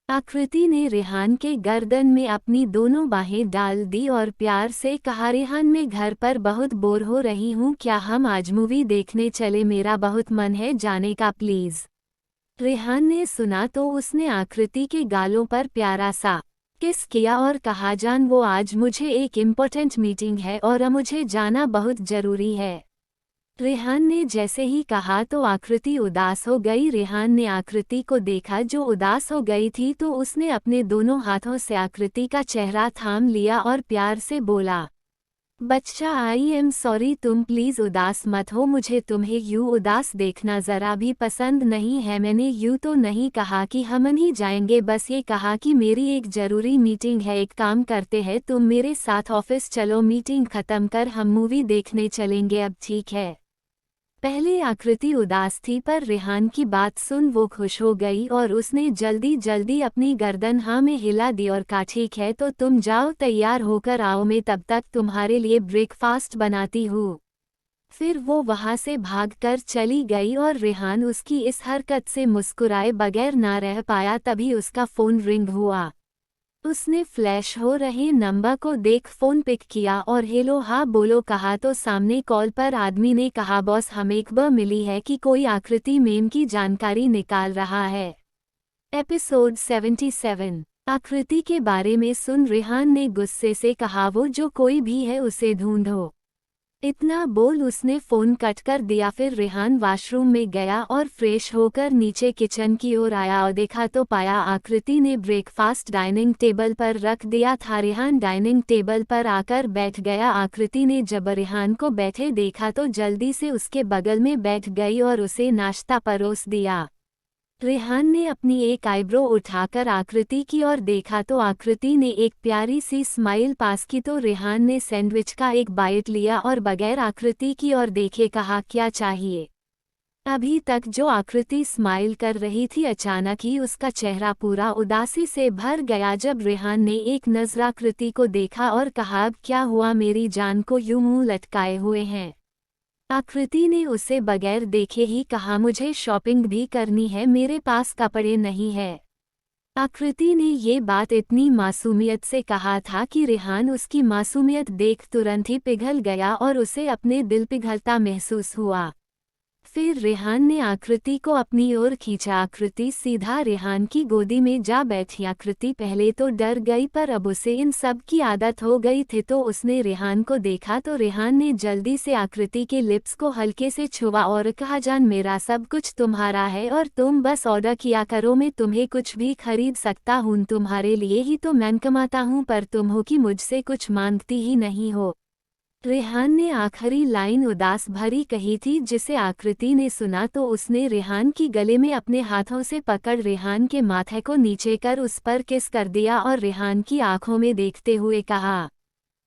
आकृति ने रेहान के गर्दन में अपनी दोनों बाहें डाल दी और प्यार से कहा, रेहान मैं घर पर बहुत बोर हो रही हूँ, क्या हम आज मूवी देखने चले? मेरा बहुत मन है जाने का, प्लीज। रेहान ने सुना तो उसने आकृति के गालों पर प्यारा सा किस किया और कहा, जान वो आज मुझे एक इम्पोर्टेंट मीटिंग है और मुझे जाना बहुत जरूरी है। रेहान ने जैसे ही कहा तो आकृति उदास हो गई। रेहान ने आकृति को देखा जो उदास हो गई थी, तो उसने अपने दोनों हाथों से आकृति का चेहरा थाम लिया और प्यार से बोला, बच्चा आई एम सॉरी, तुम प्लीज उदास मत हो, मुझे तुम्हें यूं उदास देखना जरा भी पसंद नहीं है। मैंने यूं तो नहीं कहा कि हम नहीं जाएंगे, बस ये कहा कि मेरी एक जरूरी मीटिंग है। एक काम करते हैं, तुम मेरे साथ ऑफिस चलो, मीटिंग खत्म कर हम मूवी देखने चलेंगे अब, ठीक है? पहले आकृति उदास थी, पर रेहान की बात सुन वो खुश हो गई और उसने जल्दी जल्दी अपनी गर्दन हाँ में हिला दी और कहा, ठीक है तो तुम जाओ, तैयार होकर आओ, मैं तब तक तुम्हारे लिए ब्रेकफास्ट बनाती हूँ। फिर वो वहाँ से भागकर चली गई और रेहान उसकी इस हरकत से मुस्कुराए बगैर ना रह पाया। तभी उसका फ़ोन रिंग हुआ। उसने फ्लैश हो रहे नंबर को देख फ़ोन पिक किया और हेलो हाँ बोलो कहा तो सामने कॉल पर आदमी ने कहा, बॉस हमें खबर मिली है कि कोई आकृति मेम की जानकारी निकाल रहा है। एपिसोड 77। आकृति के बारे में सुन रेहान ने गुस्से से कहा, वो जो कोई भी है उसे ढूंढो। इतना बोल उसने फ़ोन कट कर दिया। फिर रेहान वॉशरूम में गया और फ्रेश होकर नीचे किचन की ओर आया और देखा तो पाया आकृति ने ब्रेकफास्ट डाइनिंग टेबल पर रख दिया था। रेहान डाइनिंग टेबल पर आकर बैठ गया। आकृति ने जब रेहान को बैठे देखा तो जल्दी से उसके बगल में बैठ गई और उसे नाश्ता परोस दिया। रेहान ने अपनी एक आईब्रो उठाकर आकृति की ओर देखा तो आकृति ने एक प्यारी सी स्माइल पास की तो रेहान ने सैंडविच का एक बाइट लिया और बगैर आकृति की ओर देखे कहा, क्या चाहिए? अभी तक जो आकृति स्माइल कर रही थी, अचानक ही उसका चेहरा पूरा उदासी से भर गया जब रेहान ने एक नज़र आकृति को देखा और कहा, अब क्या हुआ, मेरी जान को यूं मुंह लटकाए हुए हैं? आकृति ने उसे बगैर देखे ही कहा, मुझे शॉपिंग भी करनी है, मेरे पास कपड़े नहीं है। आकृति ने ये बात इतनी मासूमियत से कहा था कि रेहान उसकी मासूमियत देख तुरंत ही पिघल गया और उसे अपने दिल पिघलता महसूस हुआ। फिर रेहान ने आकृति को अपनी ओर खींचा। आकृति सीधा रेहान की गोदी में जा बैठी। आकृति पहले तो डर गई, पर अब उसे इन सब की आदत हो गई थी। तो उसने रेहान को देखा तो रेहान ने जल्दी से आकृति के लिप्स को हल्के से छुआ और कहा, जान मेरा सब कुछ तुम्हारा है और तुम बस ऑर्डर किया करो, मैं तुम्हें कुछ भी खरीद सकता हूँ, तुम्हारे लिए ही तो मैं कमाता हूँ, पर तुम हो कि मुझसे कुछ मांगती ही नहीं हो। रेहान ने आखिरी लाइन उदास भरी कही थी, जिसे आकृति ने सुना तो उसने रेहान की गले में अपने हाथों से पकड़ रेहान के माथे को नीचे कर उस पर किस कर दिया और रेहान की आंखों में देखते हुए कहा,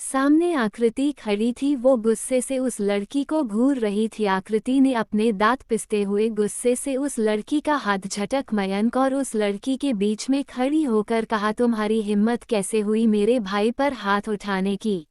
सामने आकृति खड़ी थी, वो गुस्से से उस लड़की को घूर रही थी। आकृति ने अपने दांत पिसते हुए गुस्से से उस लड़की का हाथ झटक मयंक और उस लड़की के बीच में खड़ी होकर कहा, तुम्हारी हिम्मत कैसे हुई मेरे भाई पर हाथ उठाने की।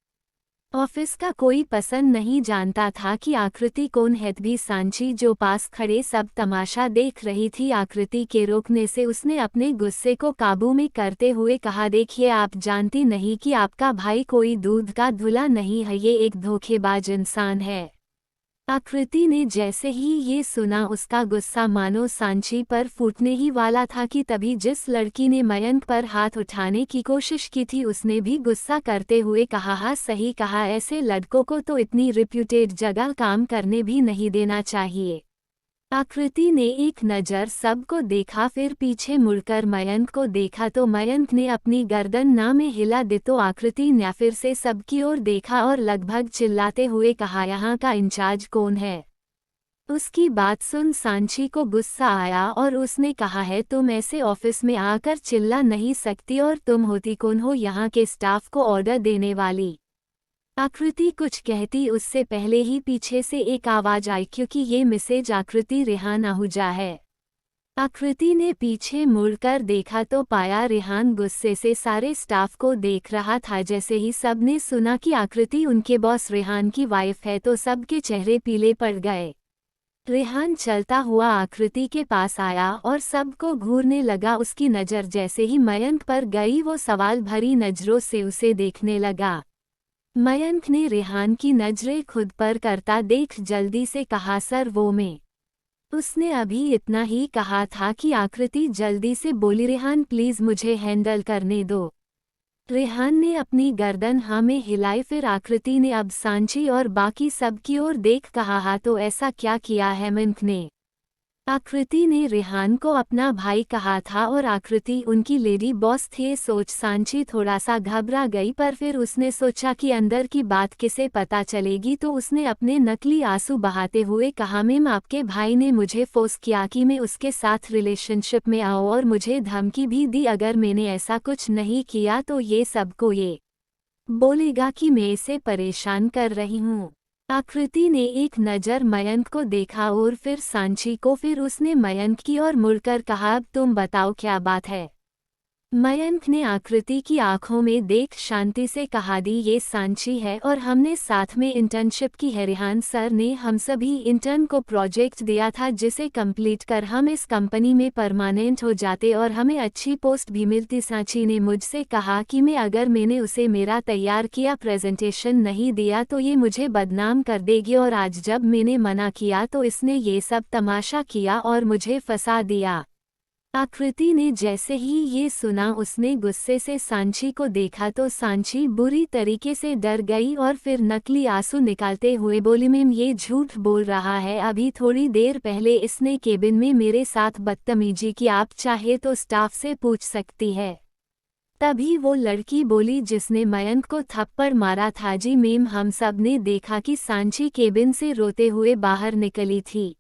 ऑफिस का कोई पसंद नहीं जानता था कि आकृति कौन है। भी सांची जो पास खड़े सब तमाशा देख रही थी। आकृति के रोकने से उसने अपने गुस्से को काबू में करते हुए कहा, देखिए आप जानती नहीं कि आपका भाई कोई दूध का धुला नहीं है, ये एक धोखेबाज इंसान है। आकृति ने जैसे ही ये सुना उसका गुस्सा मानो सांची पर फूटने ही वाला था कि तभी जिस लड़की ने मयंक पर हाथ उठाने की कोशिश की थी उसने भी गुस्सा करते हुए कहा, हाँ सही कहा, ऐसे लड़कों को तो इतनी रिप्यूटेड जगह काम करने भी नहीं देना चाहिए। आकृति ने एक नज़र सबको देखा, फिर पीछे मुड़कर मयंक को देखा तो मयंक ने अपनी गर्दन ना में हिला दी तो आकृति ने फिर से सबकी ओर देखा और लगभग चिल्लाते हुए कहा, यहाँ का इंचार्ज कौन है। उसकी बात सुन सांची को गुस्सा आया और उसने कहा है, तुम ऐसे ऑफिस में आकर चिल्ला नहीं सकती और तुम होती कौन हो यहाँ के स्टाफ को ऑर्डर देने वाली। आकृति कुछ कहती उससे पहले ही पीछे से एक आवाज आई, क्योंकि ये मैसेज आकृति रेहान आहूजा है। आकृति ने पीछे मुड़कर देखा तो पाया रेहान गुस्से से सारे स्टाफ को देख रहा था। जैसे ही सबने सुना कि आकृति उनके बॉस रेहान की वाइफ है तो सबके चेहरे पीले पड़ गए। रेहान चलता हुआ आकृति के पास आया और सबको घूरने लगा। उसकी नज़र जैसे ही मयंक पर गई वो सवाल भरी नज़रों से उसे देखने लगा। मयंक ने रेहान की नज़रें खुद पर करता देख जल्दी से कहा, सर वो मैं। उसने अभी इतना ही कहा था कि आकृति जल्दी से बोली, रेहान प्लीज़ मुझे हैंडल करने दो। रेहान ने अपनी गर्दन हाँ में हिलाई, फिर आकृति ने अब सांची और बाकी सबकी ओर देख कहा, हाँ तो ऐसा क्या किया है मयंक ने। आकृति ने रेहान को अपना भाई कहा था और आकृति उनकी लेडी बॉस थी। सोच सांची थोड़ा सा घबरा गई, पर फिर उसने सोचा कि अंदर की बात किसे पता चलेगी तो उसने अपने नकली आंसू बहाते हुए कहा, मैम आपके भाई ने मुझे फोर्स किया कि मैं उसके साथ रिलेशनशिप में आऊँ और मुझे धमकी भी दी, अगर मैंने ऐसा कुछ नहीं किया तो ये सबको ये बोलेगा कि मैं इसे परेशान कर रही हूँ। आकृति ने एक नज़र मयंक को देखा और फिर सांची को, फिर उसने मयंक की ओर मुड़कर कहा, अब तुम बताओ क्या बात है। मयंक ने आकृति की आंखों में देख शांति से कहा, दी ये सांची है और हमने साथ में इंटर्नशिप की है। रेहान सर ने हम सभी इंटर्न को प्रोजेक्ट दिया था जिसे कंप्लीट कर हम इस कंपनी में परमानेंट हो जाते और हमें अच्छी पोस्ट भी मिलती। सांची ने मुझसे कहा कि मैं अगर मैंने उसे मेरा तैयार किया प्रेजेंटेशन नहीं दिया तो ये मुझे बदनाम कर देगी, और आज जब मैंने मना किया तो इसने ये सब तमाशा किया और मुझे फंसा दिया। आकृति ने जैसे ही ये सुना उसने गुस्से से सांची को देखा तो सांची बुरी तरीके से डर गई और फिर नकली आंसू निकालते हुए बोली, मैम ये झूठ बोल रहा है, अभी थोड़ी देर पहले इसने केबिन में मेरे साथ बदतमीजी की, आप चाहे तो स्टाफ से पूछ सकती है। तभी वो लड़की बोली जिसने मयंक को थप्पड़ मारा था, जी मैम हम सब ने देखा कि सांची केबिन से रोते हुए बाहर निकली थी।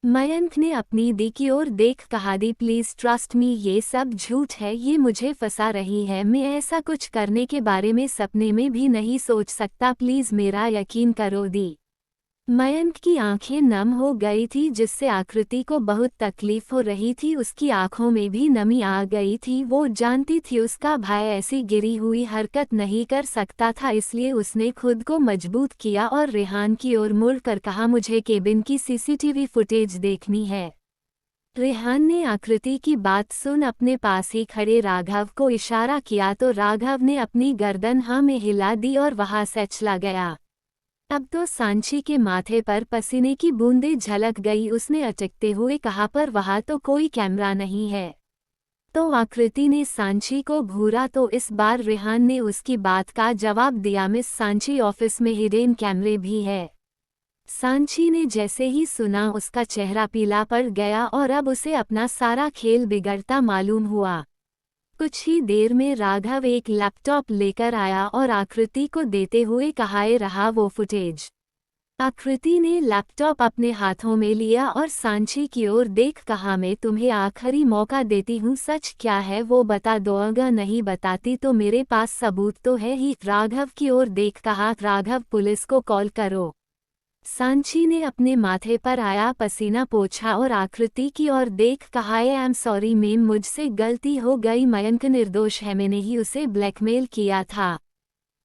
मयंक ने अपनी दी की ओर देख कहा, दी प्लीज़ ट्रस्ट मी, ये सब झूठ है, ये मुझे फंसा रही है, मैं ऐसा कुछ करने के बारे में सपने में भी नहीं सोच सकता, प्लीज़ मेरा यकीन करो दी। मयंक की आंखें नम हो गई थी जिससे आकृति को बहुत तकलीफ हो रही थी। उसकी आंखों में भी नमी आ गई थी। वो जानती थी उसका भाई ऐसी गिरी हुई हरकत नहीं कर सकता था, इसलिए उसने खुद को मजबूत किया और रेहान की ओर मुड़कर कहा, मुझे केबिन की सीसीटीवी फुटेज देखनी है। रेहान ने आकृति की बात सुन अपने पास ही खड़े राघव को इशारा किया तो राघव ने अपनी गर्दन हाँ में हिला दी और वहां से चला गया। अब तो सांची के माथे पर पसीने की बूंदें झलक गई। उसने अटकते हुए कहा, पर वहां तो कोई कैमरा नहीं है। तो आकृति ने सांची को घूरा तो इस बार रेहान ने उसकी बात का जवाब दिया, मिस सांची ऑफिस में हिडन कैमरे भी है। सांची ने जैसे ही सुना उसका चेहरा पीला पड़ गया और अब उसे अपना सारा खेल बिगड़ता मालूम हुआ। कुछ ही देर में राघव एक लैपटॉप लेकर आया और आकृति को देते हुए कहा, ये रहा वो फुटेज। आकृति ने लैपटॉप अपने हाथों में लिया और सांची की ओर देख कहा, मैं तुम्हें आखिरी मौका देती हूँ, सच क्या है वो बता दो, अगर नहीं बताती तो मेरे पास सबूत तो है ही। राघव की ओर देख कहा, राघव पुलिस को कॉल करो। सांची ने अपने माथे पर आया पसीना पोंछा और आकृति की ओर देख कहा, आई एम सॉरी मैम, मुझसे गलती हो गई, मयंक निर्दोष है, मैंने ही उसे ब्लैकमेल किया था।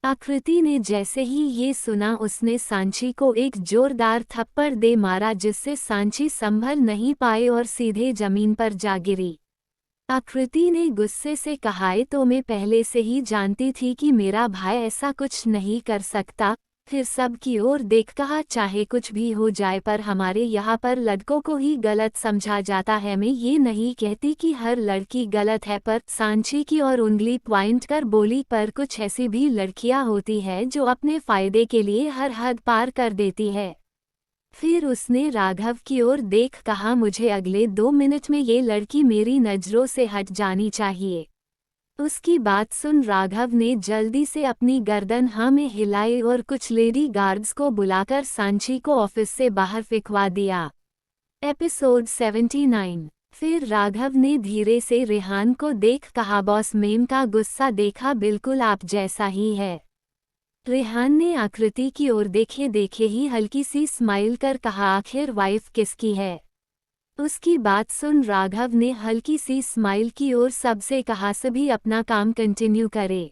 आकृति ने जैसे ही ये सुना उसने सांची को एक जोरदार थप्पड़ दे मारा, जिससे सांची संभल नहीं पाए और सीधे जमीन पर जा गिरी। आकृति ने गुस्से से कहा, तो मैं पहले से ही जानती थी कि मेरा भाई ऐसा कुछ नहीं कर सकता। फिर सब की ओर देख कहा, चाहे कुछ भी हो जाए पर हमारे यहाँ पर लड़कों को ही गलत समझा जाता है। मैं ये नहीं कहती कि हर लड़की गलत है, पर सांची की ओर उंगली पॉइंट कर बोली, पर कुछ ऐसी भी लड़कियां होती है जो अपने फायदे के लिए हर हद पार कर देती है। फिर उसने राघव की ओर देख कहा, मुझे अगले 2 मिनट में ये लड़की मेरी नज़रों से हट जानी चाहिए। उसकी बात सुन राघव ने जल्दी से अपनी गर्दन हाँ में हिलाई और कुछ लेडी गार्ड्स को बुलाकर सांची को ऑफिस से बाहर फेंकवा दिया। एपिसोड 79। फिर राघव ने धीरे से रेहान को देख कहा, बॉस मेम का गुस्सा देखा, बिल्कुल आप जैसा ही है। रेहान ने आकृति की ओर देखे देखे ही हल्की सी स्माइल कर कहा, आखिर वाइफ किसकी है। उसकी बात सुन राघव ने हल्की सी स्माइल की और सबसे कहा, सभी अपना काम कंटिन्यू करे।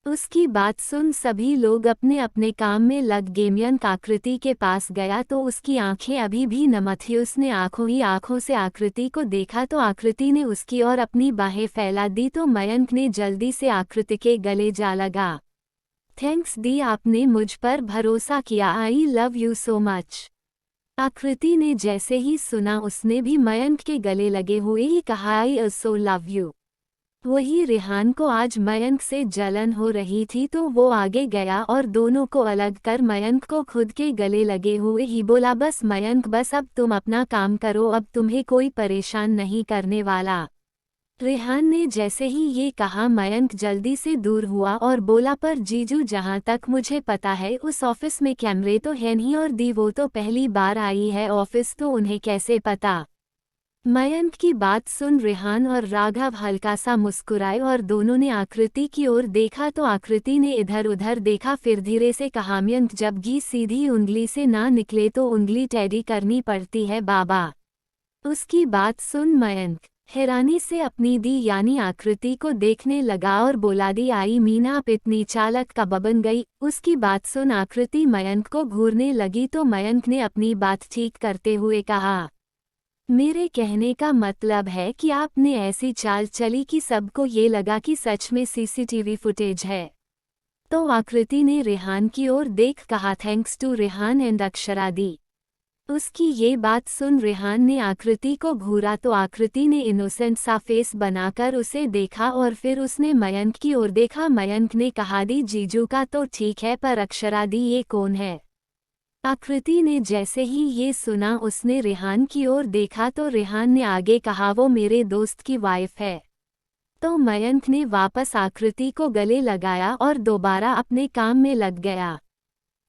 उसकी बात सुन सभी लोग अपने अपने काम में लग गए। मयंक आकृति के पास गया तो उसकी आंखें अभी भी नम थी। उसने आंखों ही आंखों से आकृति को देखा तो आकृति ने उसकी ओर अपनी बाहें फैला दी तो मयंक ने जल्दी से आकृति के गले जा लगा। थैंक्स दी, आपने मुझ पर भरोसा किया, I love you so much. आकृति ने जैसे ही सुना उसने भी मयंक के गले लगे हुए ही कहा, आई ऑल्सो लव यू। वही रेहान को आज मयंक से जलन हो रही थी तो वो आगे गया और दोनों को अलग कर मयंक को खुद के गले लगे हुए ही बोला, बस मयंक बस अब तुम अपना काम करो, अब तुम्हें कोई परेशान नहीं करने वाला। रेहान ने जैसे ही ये कहा मयंक जल्दी से दूर हुआ और बोला, पर जीजू जहाँ तक मुझे पता है उस ऑफिस में कैमरे तो है नहीं, और दी वो तो पहली बार आई है ऑफिस, तो उन्हें कैसे पता। मयंक की बात सुन रेहान और राघव हल्का सा मुस्कुराए और दोनों ने आकृति की ओर देखा तो आकृति ने इधर उधर देखा, फिर धीरे से कहा, मयंक जब घी सीधी उंगली से ना निकले तो उंगली टेढ़ी करनी पड़ती है बाबा। उसकी बात सुन मयंक हैरानी से अपनी दी यानी आकृति को देखने लगा और बोला, दी आई मीना आप इतनी चालक कब बन गई। उसकी बात सुन आकृति मयंक को घूरने लगी तो मयंक ने अपनी बात ठीक करते हुए कहा, मेरे कहने का मतलब है कि आपने ऐसी चाल चली कि सबको ये लगा कि सच में सीसीटीवी फुटेज है। तो आकृति ने रेहान की ओर देख कहा, thanks to Rehan and Akshara di. उसकी ये बात सुन रेहान ने आकृति को घूरा तो आकृति ने इनोसेंट सा फेस बनाकर उसे देखा और फिर उसने मयंक की ओर देखा। मयंक ने कहा, दी जीजू का तो ठीक है, पर अक्षरा दी ये कौन है। आकृति ने जैसे ही ये सुना उसने रेहान की ओर देखा तो रेहान ने आगे कहा, वो मेरे दोस्त की वाइफ है। तो मयंक ने वापस आकृति को गले लगाया और दोबारा अपने काम में लग गया।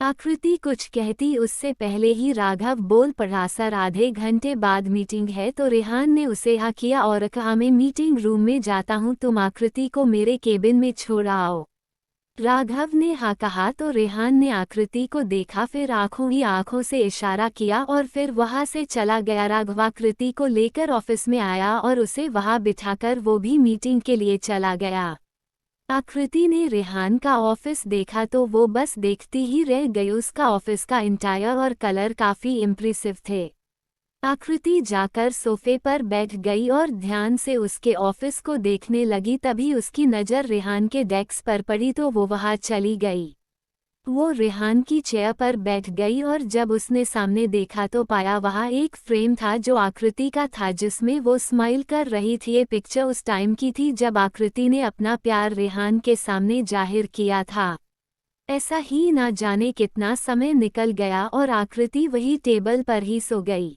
आकृति कुछ कहती उससे पहले ही राघव बोल पड़ा, सर आधे घंटे बाद मीटिंग है। तो रेहान ने उसे हाँ किया और कहा, मैं मीटिंग रूम में जाता हूँ, तुम आकृति को मेरे केबिन में छोड़ आओ। राघव ने हाँ कहा तो रेहान ने आकृति को देखा, फिर आंखों ही आंखों से इशारा किया और फिर वहां से चला गया। राघव आकृति को लेकर ऑफिस में आया और उसे वहां बिठाकर वो भी मीटिंग के लिए चला गया। आकृति ने रेहान का ऑफिस देखा तो वो बस देखती ही रह गई। उसका ऑफिस का इंटायर और कलर काफी इम्प्रेसिव थे। आकृति जाकर सोफे पर बैठ गई और ध्यान से उसके ऑफिस को देखने लगी। तभी उसकी नज़र रेहान के डेस्क पर पड़ी तो वो वहां चली गई। वो रेहान की चेयर पर बैठ गई और जब उसने सामने देखा तो पाया वहां एक फ्रेम था जो आकृति का था, जिसमें वो स्माइल कर रही थी। ये पिक्चर उस टाइम की थी जब आकृति ने अपना प्यार रेहान के सामने जाहिर किया था। ऐसा ही ना जाने कितना समय निकल गया और आकृति वही टेबल पर ही सो गई।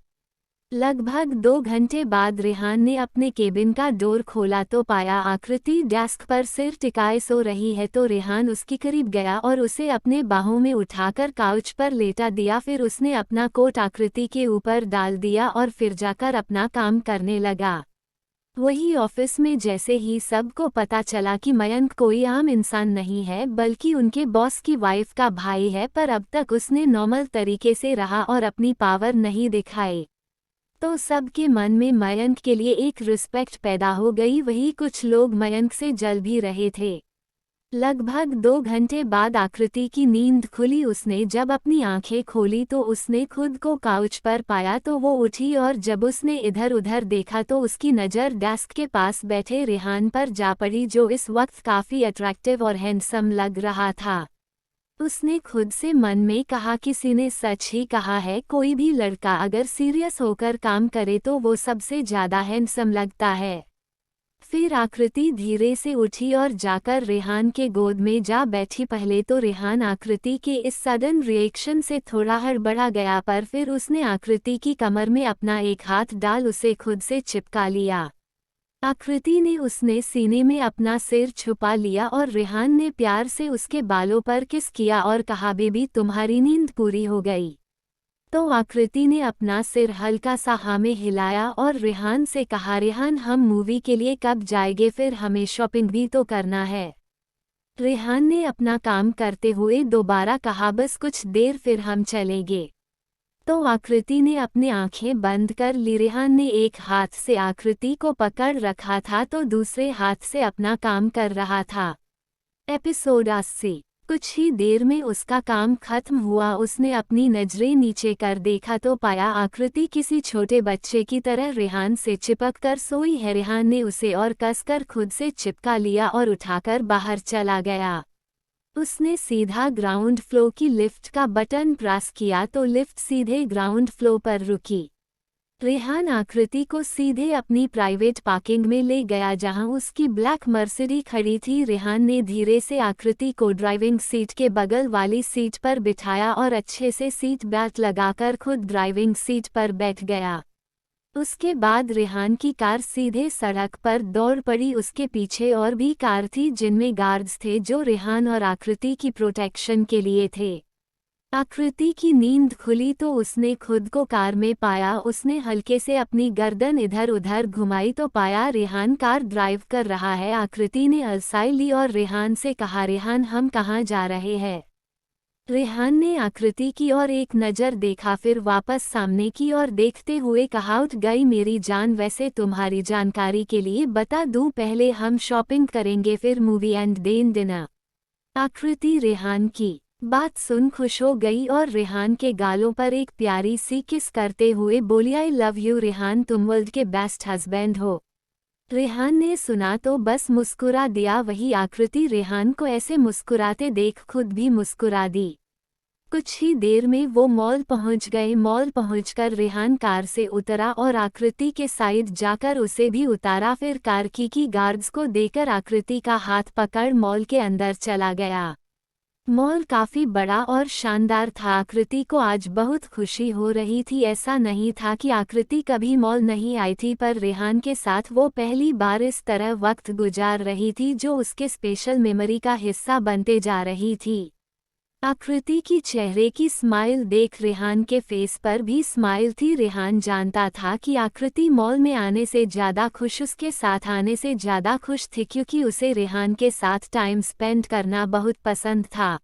लगभग 2 घंटे बाद रेहान ने अपने केबिन का डोर खोला तो पाया आकृति डेस्क पर सिर टिकाए सो रही है। तो रेहान उसके करीब गया और उसे अपने बाहों में उठाकर काउच पर लेटा दिया। फिर उसने अपना कोट आकृति के ऊपर डाल दिया और फिर जाकर अपना काम करने लगा। वही ऑफिस में जैसे ही सबको पता चला कि मयंक कोई आम इंसान नहीं है बल्कि उनके बॉस की वाइफ का भाई है, पर अब तक उसने नॉर्मल तरीके से रहा और अपनी पावर नहीं दिखाई, तो सबके मन में मयंक के लिए एक रिस्पेक्ट पैदा हो गई। वही कुछ लोग मयंक से जल भी रहे थे। लगभग 2 घंटे बाद आकृति की नींद खुली। उसने जब अपनी आंखें खोली तो उसने खुद को काउच पर पाया। तो वो उठी और जब उसने इधर उधर देखा तो उसकी नज़र डेस्क के पास बैठे रेहान पर जा पड़ी, जो इस वक्त काफ़ी अट्रैक्टिव और हैंडसम लग रहा था। उसने खुद से मन में कहा, किसी ने सच ही कहा है, कोई भी लड़का अगर सीरियस होकर काम करे तो वो सबसे ज़्यादा हैंडसम लगता है। फिर आकृति धीरे से उठी और जाकर रेहान के गोद में जा बैठी। पहले तो रेहान आकृति के इस सडन रिएक्शन से थोड़ा हड़बड़ा गया, पर फिर उसने आकृति की कमर में अपना एक हाथ डाल उसे खुद से चिपका लिया। आकृति ने उसने सीने में अपना सिर छुपा लिया और रेहान ने प्यार से उसके बालों पर किस किया और कहा, बेबी तुम्हारी नींद पूरी हो गई। तो आकृति ने अपना सिर हल्का सा हाँ में हिलाया और रेहान से कहा, रेहान हम मूवी के लिए कब जाएंगे, फिर हमें शॉपिंग भी तो करना है। रेहान ने अपना काम करते हुए दोबारा कहा, बस कुछ देर फिर हम चलेंगे। तो आकृति ने अपनी आंखें बंद कर ली। रेहान ने एक हाथ से आकृति को पकड़ रखा था तो दूसरे हाथ से अपना काम कर रहा था। एपिसोड 80। कुछ ही देर में उसका काम खत्म हुआ। उसने अपनी नजरें नीचे कर देखा तो पाया आकृति किसी छोटे बच्चे की तरह रेहान से चिपक कर सोई है। रेहान ने उसे और कसकर खुद से चिपका लिया और उठाकर बाहर चला गया। उसने सीधा ग्राउंड फ्लोर की लिफ्ट का बटन प्रेस किया तो लिफ्ट सीधे ग्राउंड फ्लोर पर रुकी। रेहान आकृति को सीधे अपनी प्राइवेट पार्किंग में ले गया जहां उसकी ब्लैक मर्सिडीज खड़ी थी। रेहान ने धीरे से आकृति को ड्राइविंग सीट के बगल वाली सीट पर बिठाया और अच्छे से सीट बेल्ट लगाकर खुद ड्राइविंग सीट पर बैठ गया। उसके बाद रेहान की कार सीधे सड़क पर दौड़ पड़ी। उसके पीछे और भी कार थी जिनमें गार्ड्स थे जो रेहान और आकृति की प्रोटेक्शन के लिए थे। आकृति की नींद खुली तो उसने खुद को कार में पाया। उसने हल्के से अपनी गर्दन इधर उधर घुमाई तो पाया रेहान कार ड्राइव कर रहा है। आकृति ने अलसाई ली और रेहान से कहा, रेहान हम कहाँ जा रहे हैं। रेहान ने आकृति की ओर एक नज़र देखा, फिर वापस सामने की ओर देखते हुए कहा, उठ गई मेरी जान। वैसे तुम्हारी जानकारी के लिए बता दूं, पहले हम शॉपिंग करेंगे फिर मूवी एंड देन डिनर। आकृति रेहान की बात सुन खुश हो गई और रेहान के गालों पर एक प्यारी सी किस करते हुए बोली, आई लव यू रेहान, तुम वर्ल्ड के बेस्ट हस्बैंड हो। रेहान ने सुना तो बस मुस्कुरा दिया। वही आकृति रेहान को ऐसे मुस्कुराते देख खुद भी मुस्कुरा दी। कुछ ही देर में वो मॉल पहुंच गए। मॉल पहुंचकर रेहान कार से उतरा और आकृति के साइड जाकर उसे भी उतारा। फिर कार की गार्ड्स को देकर आकृति का हाथ पकड़ मॉल के अंदर चला गया। मॉल काफी बड़ा और शानदार था। आकृति को आज बहुत खुशी हो रही थी। ऐसा नहीं था कि आकृति कभी मॉल नहीं आई थी, पर रेहान के साथ वो पहली बार इस तरह वक्त गुजार रही थी जो उसके स्पेशल मेमोरी का हिस्सा बनते जा रही थी। आकृति की चेहरे की स्माइल देख रेहान के फेस पर भी स्माइल थी। रेहान जानता था कि आकृति मॉल में आने से ज़्यादा खुश उसके साथ आने से ज़्यादा खुश थी, क्योंकि उसे रेहान के साथ टाइम स्पेंड करना बहुत पसंद था।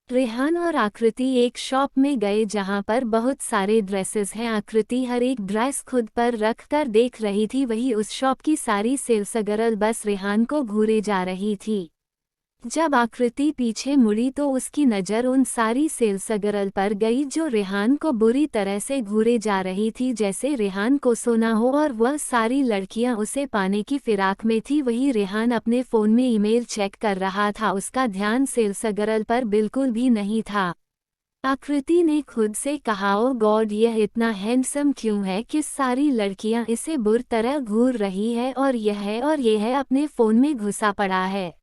रेहान और आकृति एक शॉप में गए जहां पर बहुत सारे ड्रेसेस हैं। आकृति हर एक ड्रेस खुद पर रख कर देख रही थी। वही उस शॉप की सारी सेल्स गर्ल बस रेहान को घूरे जा रही थी। जब आकृति पीछे मुड़ी तो उसकी नज़र उन सारी सेल्स गर्ल पर गई जो रेहान को बुरी तरह से घूरे जा रही थी, जैसे रेहान को सोना हो और वह सारी लड़कियां उसे पाने की फिराक में थी। वही रेहान अपने फ़ोन में ईमेल चेक कर रहा था। उसका ध्यान सेल्स गर्ल पर बिल्कुल भी नहीं था। आकृति ने खुद से कहा, ओ गॉड, यह इतना हैंडसम क्यों है कि सारी लड़कियां इसे बुरी तरह घूर रही है और यह है और यह है अपने फ़ोन में घुसा पड़ा है।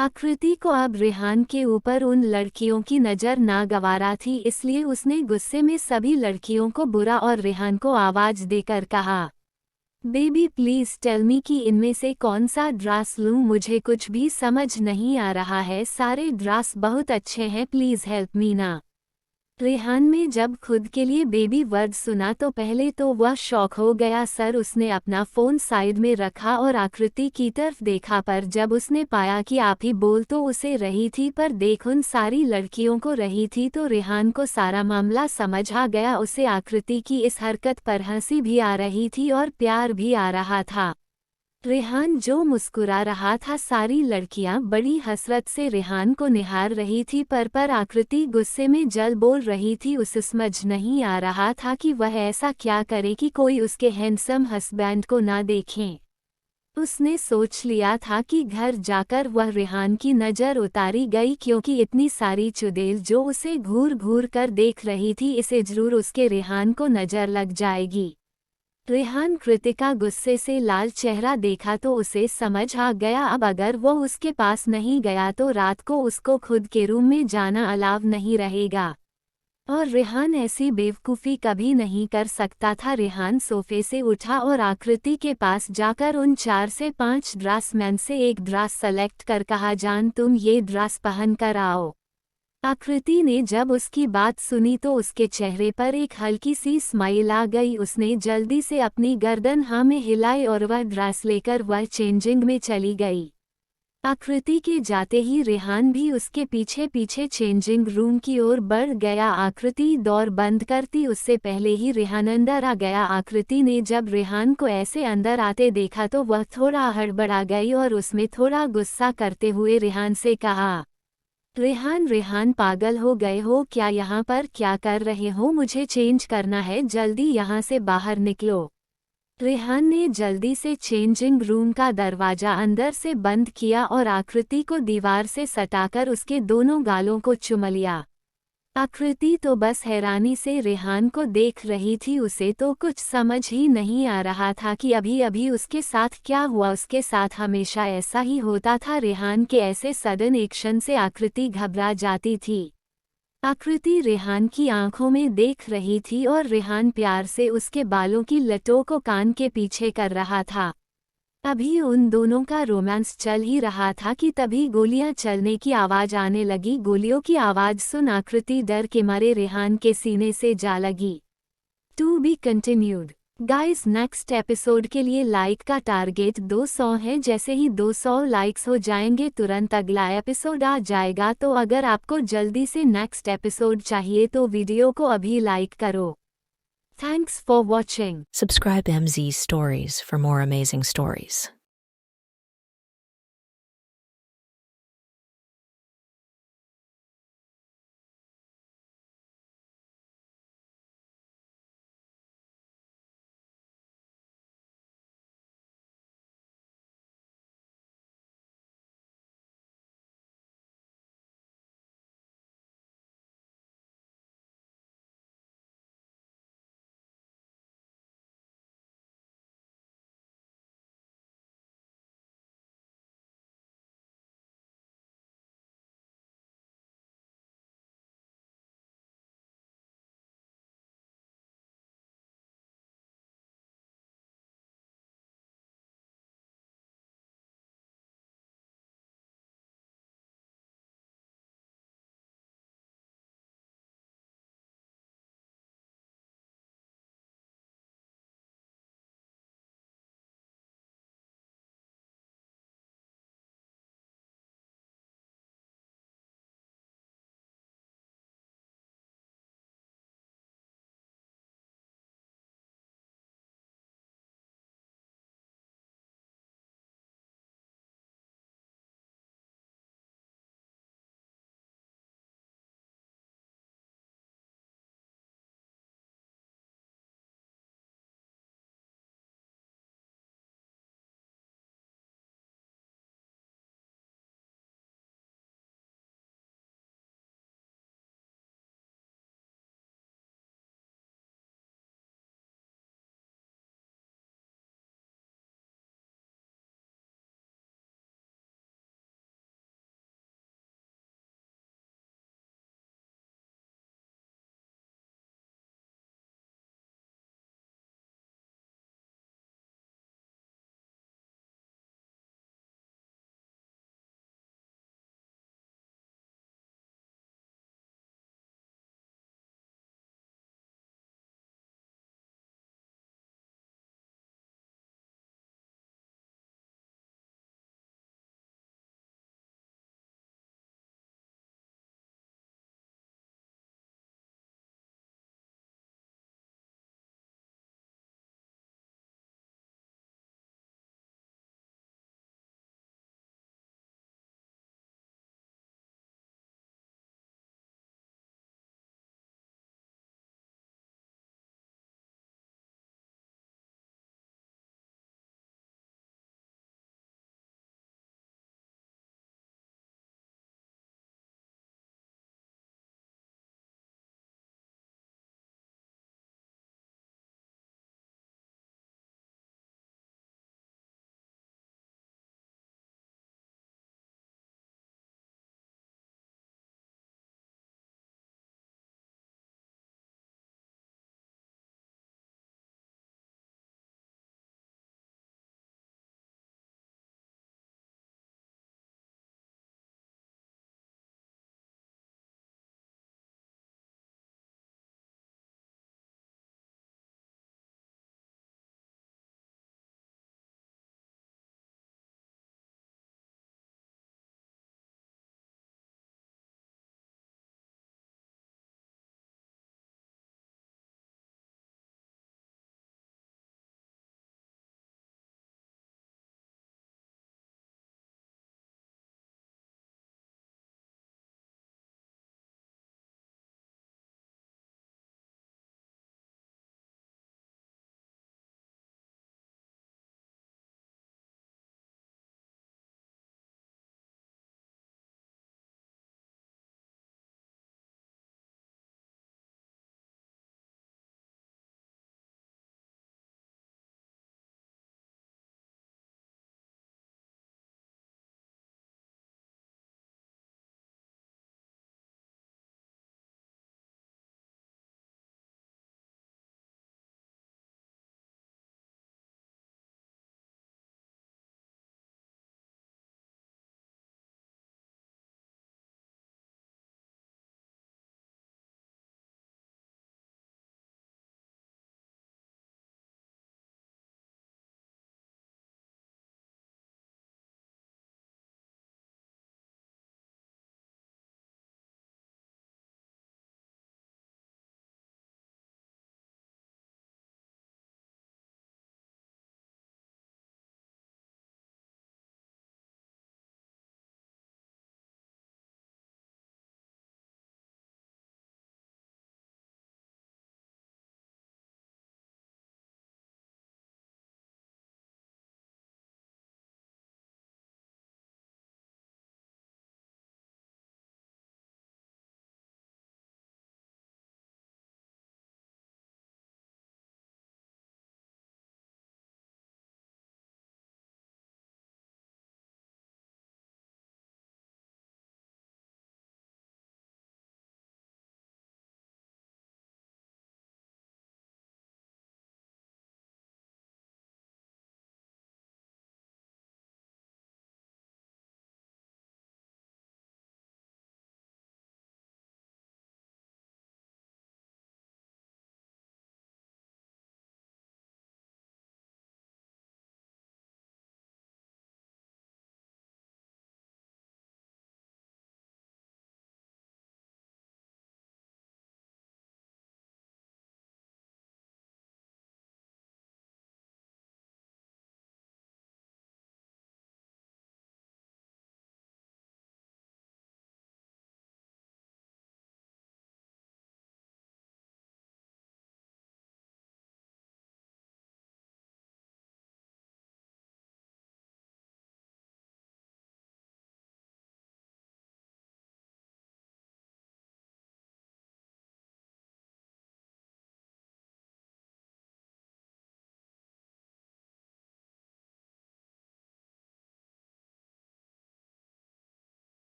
आकृति को अब रेहान के ऊपर उन लड़कियों की नज़र नागवारा थी, इसलिए उसने गुस्से में सभी लड़कियों को बुरा और रेहान को आवाज़ देकर कहा, बेबी प्लीज़ टेल मी कि इनमें से कौन सा ड्रेस लूँ, मुझे कुछ भी समझ नहीं आ रहा है, सारे ड्रेस बहुत अच्छे हैं, प्लीज़ हेल्प मी ना। रेहान में जब खुद के लिए बेबी वर्ड सुना तो पहले तो वह शॉक हो गया सर। उसने अपना फ़ोन साइड में रखा और आकृति की तरफ देखा, पर जब उसने पाया कि आप ही बोल तो उसे रही थी, पर देख उन सारी लड़कियों को रही थी, तो रेहान को सारा मामला समझ आ गया। उसे आकृति की इस हरकत पर हंसी भी आ रही थी और प्यार भी आ रहा था। रेहान जो मुस्कुरा रहा था, सारी लड़कियां बड़ी हसरत से रेहान को निहार रही थी, पर आकृति गुस्से में जल बोल रही थी। उसे समझ नहीं आ रहा था कि वह ऐसा क्या करे कि कोई उसके हैंडसम हस्बैंड को ना देखे। उसने सोच लिया था कि घर जाकर वह रेहान की नज़र उतारी गई, क्योंकि इतनी सारी चुड़ैल जो उसे घूर घूर कर देख रही थी, इसे जरूर उसके रेहान को नज़र लग जाएगी। रेहान कृतिका गुस्से से लाल चेहरा देखा तो उसे समझ आ गया, अब अगर वो उसके पास नहीं गया तो रात को उसको खुद के रूम में जाना अलाव नहीं रहेगा। और रेहान ऐसी बेवकूफ़ी कभी नहीं कर सकता था। रेहान सोफे से उठा और आकृति के पास जाकर उन 4 से 5 ड्रेसमैन से एक ड्रेस सेलेक्ट कर कहा, जान तुम ये ड्रेस पहन कर आओ। आकृति ने जब उसकी बात सुनी तो उसके चेहरे पर एक हल्की सी स्माइल आ गई। उसने जल्दी से अपनी गर्दन हाँ में हिलाई और वह ड्रेस लेकर वह चेंजिंग में चली गई। आकृति के जाते ही रेहान भी उसके पीछे पीछे चेंजिंग रूम की ओर बढ़ गया। आकृति दौर बंद करती उससे पहले ही रेहान अंदर आ गया। आकृति ने जब रेहान को ऐसे अंदर आते देखा तो वह थोड़ा हड़बड़ा गई और उसमें थोड़ा गुस्सा करते हुए रेहान से कहा, रेहान पागल हो गए हो क्या? यहाँ पर क्या कर रहे हो? मुझे चेंज करना है, जल्दी यहाँ से बाहर निकलो। रेहान ने जल्दी से चेंजिंग रूम का दरवाजा अंदर से बंद किया और आकृति को दीवार से सटाकर उसके दोनों गालों को चूम लिया। आकृति तो बस हैरानी से रेहान को देख रही थी, उसे तो कुछ समझ ही नहीं आ रहा था कि अभी अभी उसके साथ क्या हुआ। उसके साथ हमेशा ऐसा ही होता था, रेहान के ऐसे सडन एक्शन से आकृति घबरा जाती थी। आकृति रेहान की आंखों में देख रही थी और रेहान प्यार से उसके बालों की लटों को कान के पीछे कर रहा था। अभी उन दोनों का रोमांस चल ही रहा था कि तभी गोलियां चलने की आवाज आने लगी। गोलियों की आवाज सुन आकृति डर के मारे रेहान के सीने से जा लगी। To be continued. Guys, next episode के लिए लाइक का टारगेट 200 है। जैसे ही 200 लाइक्स हो जाएंगे तुरंत अगला एपिसोड आ जाएगा। तो अगर आपको जल्दी से नेक्स्ट एपिसोड चाहिए तो वीडियो को अभी लाइक करो। Thanks for watching. Subscribe MZ Stories for more amazing stories.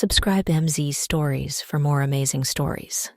Subscribe MZ Stories for more amazing stories.